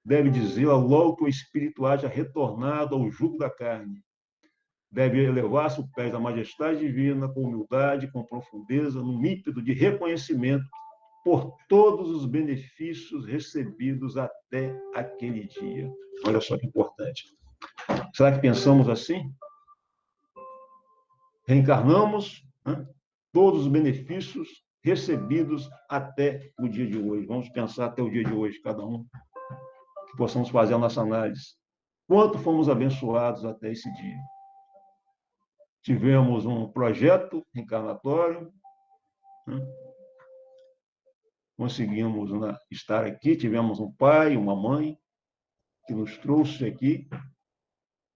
deve dizê-la logo que o espírito haja retornado ao jugo da carne. Deve elevar-se o pés da majestade divina com humildade, com profundeza, num ímpeto de reconhecimento por todos os benefícios recebidos até aquele dia. Olha só que importante. Será que pensamos assim? Reencarnamos, né? Todos os benefícios recebidos até o dia de hoje. Vamos pensar até o dia de hoje, cada um, que possamos fazer a nossa análise. Quanto fomos abençoados até esse dia? Tivemos um projeto reencarnatório, né? Conseguimos, né, estar aqui, tivemos um pai, uma mãe, que nos trouxe aqui,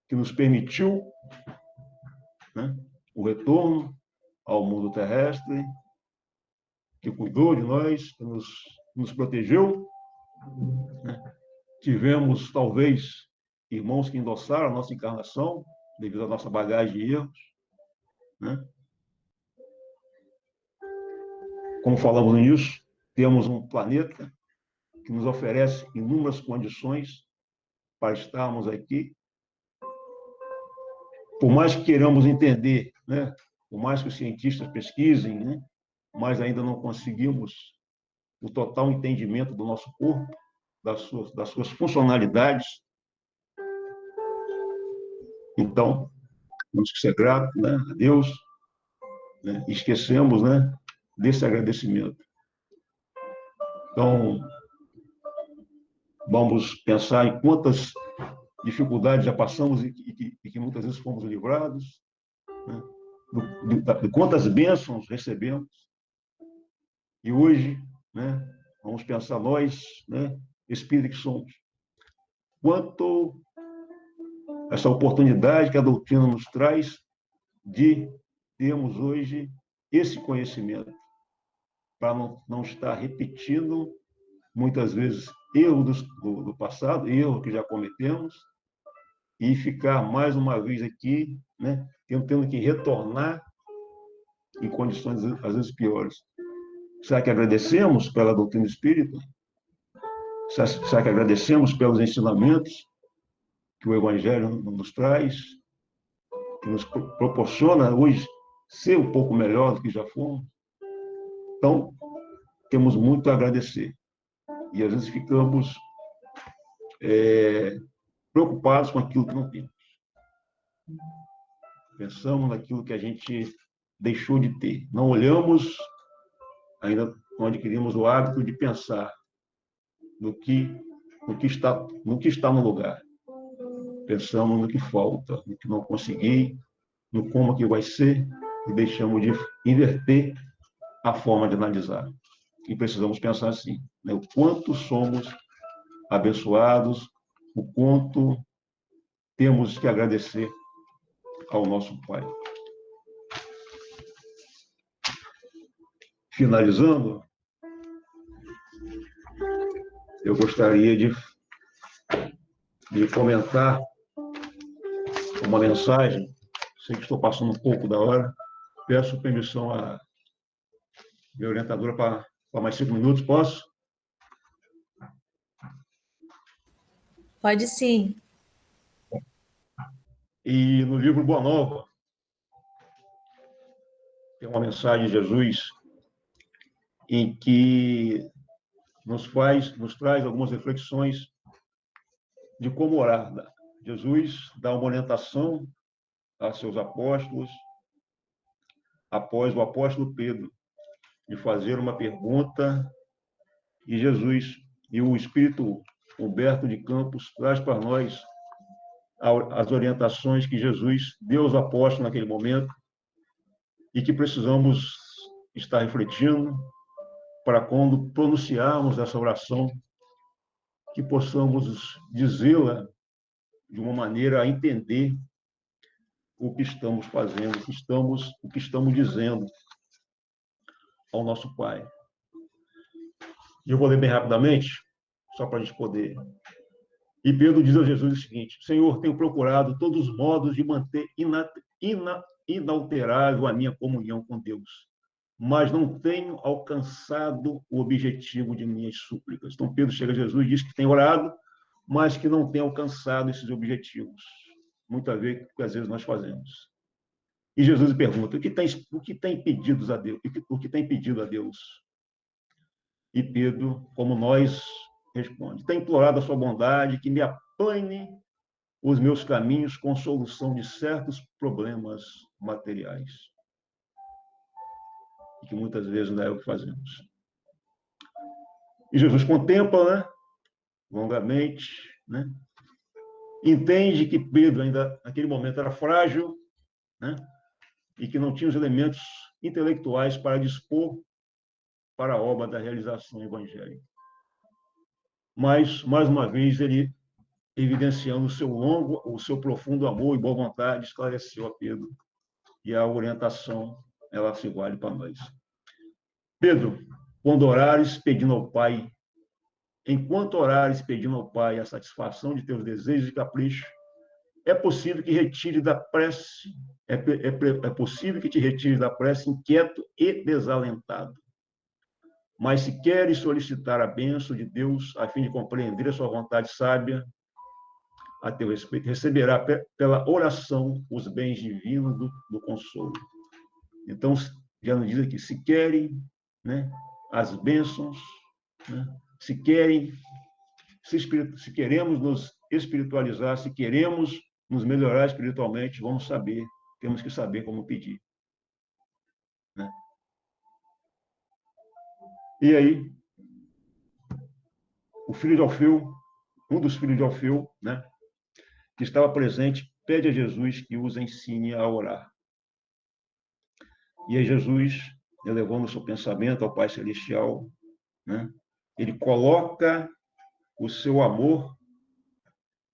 que nos permitiu, né, o retorno ao mundo terrestre, que cuidou de nós, que nos protegeu. Né? Tivemos, talvez, irmãos que endossaram a nossa encarnação, devido à nossa bagagem de erros. Né? Como falamos nisso, temos um planeta que nos oferece inúmeras condições para estarmos aqui. Por mais que queiramos entender, né? Por mais que os cientistas pesquisem, né? Mas ainda não conseguimos o total entendimento do nosso corpo, das suas funcionalidades. Então, temos que ser gratos, né, a Deus, né? Esquecemos, né, desse agradecimento. Então, vamos pensar em quantas dificuldades já passamos e que muitas vezes fomos livrados, né? De quantas bênçãos recebemos. E hoje, né, vamos pensar nós, né, espíritos que somos, quanto essa oportunidade que a doutrina nos traz de termos hoje esse conhecimento, para não estar repetindo, muitas vezes, erros do passado, erros que já cometemos, e ficar mais uma vez aqui, né, tentando que retornar em condições, às vezes, piores. Será que agradecemos pela doutrina espírita? Será que agradecemos pelos ensinamentos que o Evangelho nos traz, que nos proporciona hoje ser um pouco melhor do que já fomos? Então, temos muito a agradecer. E, às vezes, ficamos preocupados com aquilo que não temos. Pensamos naquilo que a gente deixou de ter. Não olhamos ainda não adquirimos o hábito de pensar no que está no lugar. Pensamos no que falta, no que não consegui, no como que vai ser, e deixamos de inverter a forma de analisar. E precisamos pensar assim, né? O quanto somos abençoados, o quanto temos que agradecer ao nosso Pai. Finalizando, eu gostaria de comentar uma mensagem. Sei que estou passando um pouco da hora. Peço permissão à minha orientadora para mais 5 minutos. Posso? Pode sim. E no livro Boa Nova, tem uma mensagem de Jesus em que nos traz algumas reflexões de como orar. Jesus dá uma orientação a seus apóstolos, após o apóstolo Pedro de fazer uma pergunta, e Jesus e o Espírito Humberto de Campos traz para nós as orientações que Jesus deu aos apóstolos naquele momento e que precisamos estar refletindo para quando pronunciarmos essa oração, que possamos dizê-la de uma maneira a entender o que estamos fazendo, o que estamos dizendo ao nosso Pai. E eu vou ler bem rapidamente, só para a gente poder. E Pedro diz a Jesus o seguinte: Senhor, tenho procurado todos os modos de manter inalterável a minha comunhão com Deus, mas não tenho alcançado o objetivo de minhas súplicas. Então Pedro chega a Jesus e diz que tem orado, mas que não tem alcançado esses objetivos. Muitas vezes, que às vezes nós fazemos. E Jesus lhe pergunta: o que tem pedido a Deus? O que tem pedido a Deus? E Pedro, como nós, responde: tem implorado a sua bondade, que me aplane os meus caminhos com solução de certos problemas materiais. E que muitas vezes não é o que fazemos. E Jesus contempla, né, longamente, né, entende que Pedro ainda, naquele momento, era frágil, né, e que não tinha os elementos intelectuais para dispor para a obra da realização evangélica. Mas, mais uma vez, ele, evidenciando o seu profundo amor e boa vontade, esclareceu a Pedro. E a orientação, ela se vale para nós. Pedro, quando orares pedindo ao Pai, enquanto orares pedindo ao Pai a satisfação de teus desejos e caprichos, é possível que retire da prece, é possível que te retire da prece inquieto e desalentado. Mas se queres solicitar a bênção de Deus a fim de compreender a sua vontade sábia a teu respeito, receberá pela oração os bens divinos do consolo. Então, já nos diz aqui, se querem, né, as bênçãos, né, se queremos nos espiritualizar, se queremos nos melhorar espiritualmente, temos que saber como pedir. Né? E aí, o filho de Alfeu, um dos filhos de Alfeu, né, que estava presente, pede a Jesus que os ensine a orar. E aí Jesus, elevando o seu pensamento ao Pai Celestial, né, ele coloca o seu amor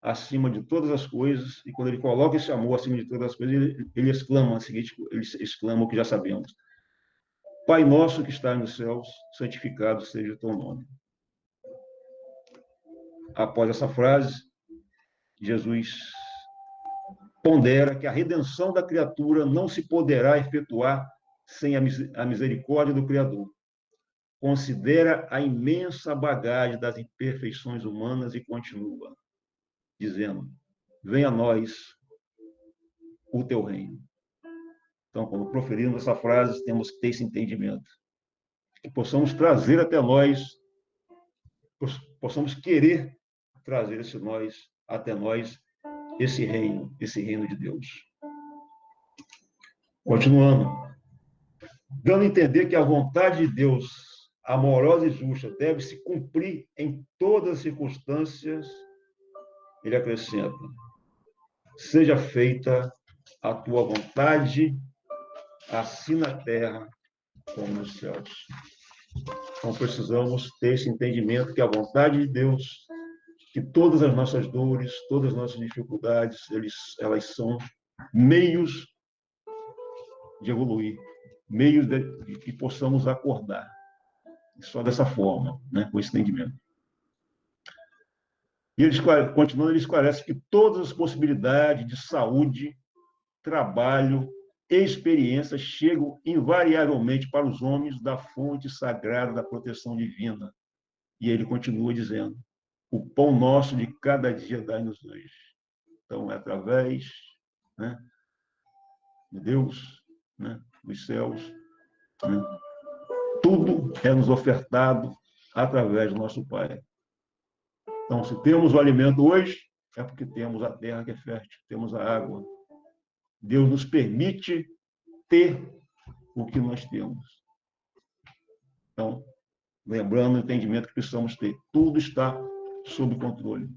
acima de todas as coisas, e quando ele coloca esse amor acima de todas as coisas, ele exclama o que já sabemos: Pai nosso que está nos céus, santificado seja o teu nome. Após essa frase, Jesus pondera que a redenção da criatura não se poderá efetuar sem a misericórdia do Criador. Considera a imensa bagagem das imperfeições humanas e continua, dizendo: venha a nós o teu reino. Então, quando proferimos essa frase, temos que ter esse entendimento. Que possamos trazer até nós, possamos querer trazer até nós, esse reino de Deus. Continuando. dando a entender que a vontade de Deus, amorosa e justa, deve se cumprir em todas as circunstâncias, ele acrescenta: seja feita a tua vontade, assim na terra como nos céus. Então, precisamos ter esse entendimento que a vontade de Deus, que todas as nossas dores, todas as nossas dificuldades, elas são meios de evoluir, meios de que possamos acordar. E só dessa forma, né, com esse entendimento. E ele, continuando, ele esclarece que todas as possibilidades de saúde, trabalho e experiência chegam invariavelmente para os homens da fonte sagrada da proteção divina. E ele continua dizendo: o pão nosso de cada dia dai-nos hoje. Então, é através, né, de Deus, né, dos céus, né, tudo é nos ofertado através do nosso Pai. Então, se temos o alimento hoje, é porque temos a terra que é fértil, temos a água. Deus nos permite ter o que nós temos. Então, lembrando o entendimento que precisamos ter, tudo está sob controle.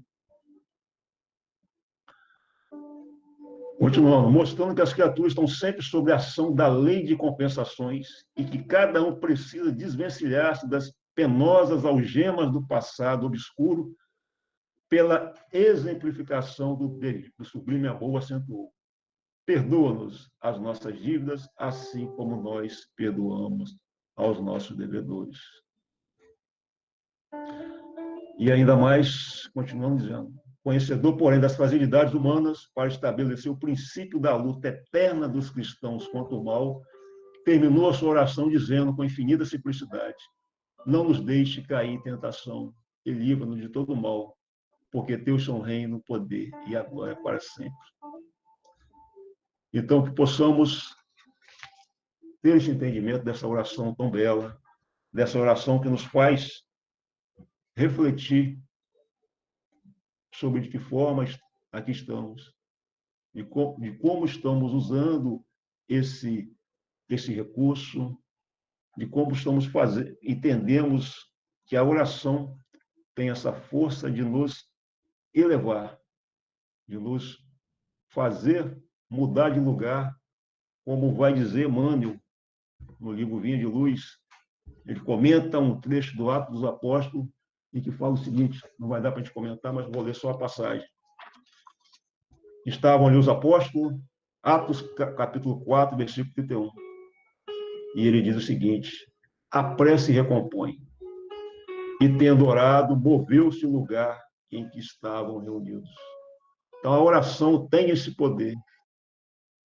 Continuando, mostrando que as criaturas estão sempre sob a ação da lei de compensações e que cada um precisa desvencilhar-se das penosas algemas do passado obscuro pela exemplificação do sublime amor, acentuou. Perdoa-nos as nossas dívidas, assim como nós perdoamos aos nossos devedores. E ainda mais, continuando dizendo, conhecedor, porém, das fragilidades humanas, para estabelecer o princípio da luta eterna dos cristãos contra o mal, terminou a sua oração dizendo com infinita simplicidade: não nos deixe cair em tentação e livra-nos de todo o mal, porque teus são o reino, o poder e a glória para sempre. Então, que possamos ter esse entendimento dessa oração tão bela, dessa oração que nos faz refletir sobre de que forma aqui estamos, de como estamos usando esse recurso, de como estamos fazendo, entendemos que a oração tem essa força de nos elevar, de nos fazer mudar de lugar, como vai dizer Emmanuel no livro Vinha de Luz. Ele comenta um trecho do Atos dos Apóstolos e que fala o seguinte, não vai dar para a gente comentar, mas vou ler só a passagem. Estavam ali os apóstolos, Atos capítulo 4, versículo 31. E ele diz o seguinte: a prece recompõe. E tendo orado, moveu-se o lugar em que estavam reunidos. Então, a oração tem esse poder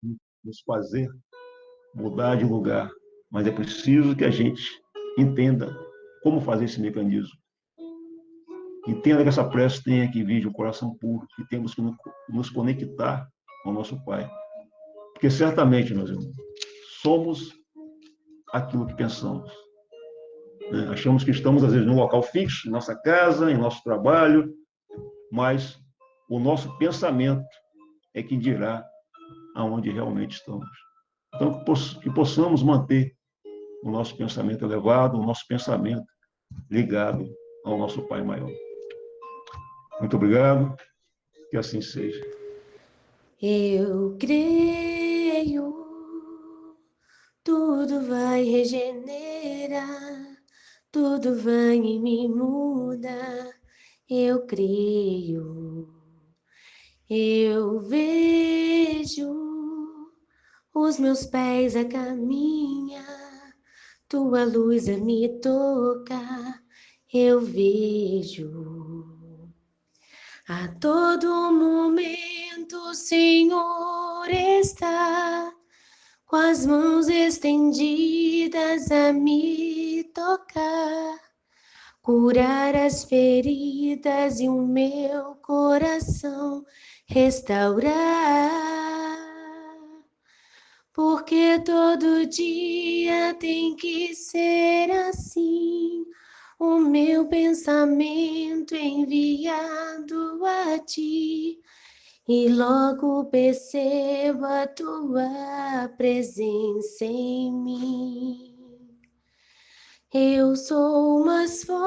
de nos fazer mudar de lugar, mas é preciso que a gente entenda como fazer esse mecanismo. Entenda que essa prece tem que vir de um coração puro, que temos que nos conectar com o nosso Pai. Porque certamente, meus irmãos, somos aquilo que pensamos. Achamos que estamos, às vezes, num local fixo, em nossa casa, em nosso trabalho, mas o nosso pensamento é que dirá aonde realmente estamos. Então, que possamos manter o nosso pensamento elevado, o nosso pensamento ligado ao nosso Pai maior. Muito obrigado, que assim seja. Eu creio, tudo vai regenerar, tudo vai em mim mudar. Eu creio, eu vejo os meus pés a caminhar, tua luz a me tocar. Eu vejo a todo momento o Senhor está com as mãos estendidas a me tocar, curar as feridas e o meu coração restaurar. Porque todo dia tem que ser assim, o meu pensamento enviado a ti, e logo percebo a tua presença em mim. Eu sou mais forte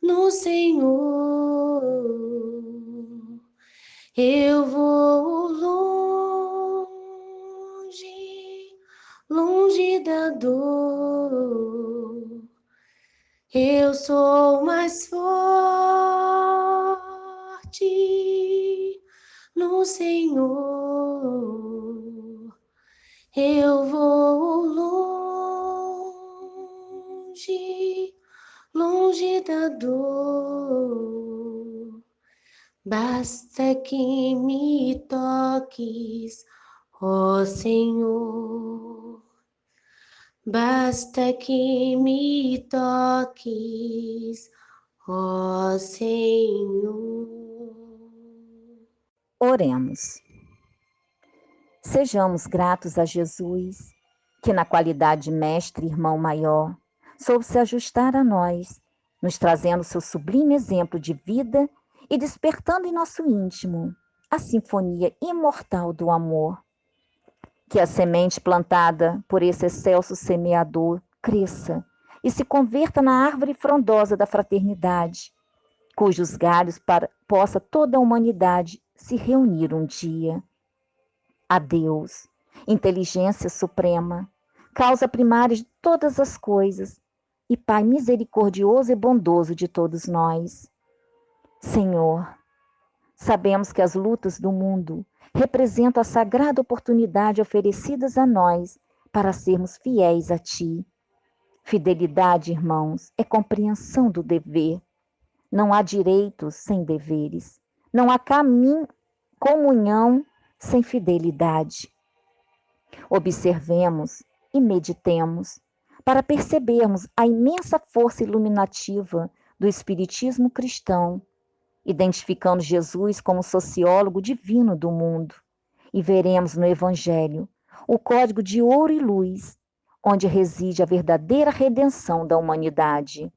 no Senhor. Eu vou longe, longe da dor. Eu sou mais forte no Senhor. Eu vou longe, longe da dor. Basta que me toques, ó Senhor. Basta que me toques, ó Senhor. Oremos. Sejamos gratos a Jesus, que na qualidade de mestre e irmão maior, soube se ajustar a nós, nos trazendo seu sublime exemplo de vida e despertando em nosso íntimo a sinfonia imortal do amor. Que a semente plantada por esse excelso semeador cresça e se converta na árvore frondosa da fraternidade, cujos galhos possa toda a humanidade se reunir um dia. A Deus, inteligência suprema, causa primária de todas as coisas e Pai misericordioso e bondoso de todos nós. Senhor, sabemos que as lutas do mundo representam a sagrada oportunidade oferecidas a nós para sermos fiéis a Ti. Fidelidade, irmãos, é compreensão do dever. Não há direitos sem deveres. Não há comunhão sem fidelidade. Observemos e meditemos para percebermos a imensa força iluminativa do Espiritismo cristão, identificando Jesus como sociólogo divino do mundo, e veremos no Evangelho o código de ouro e luz, onde reside a verdadeira redenção da humanidade.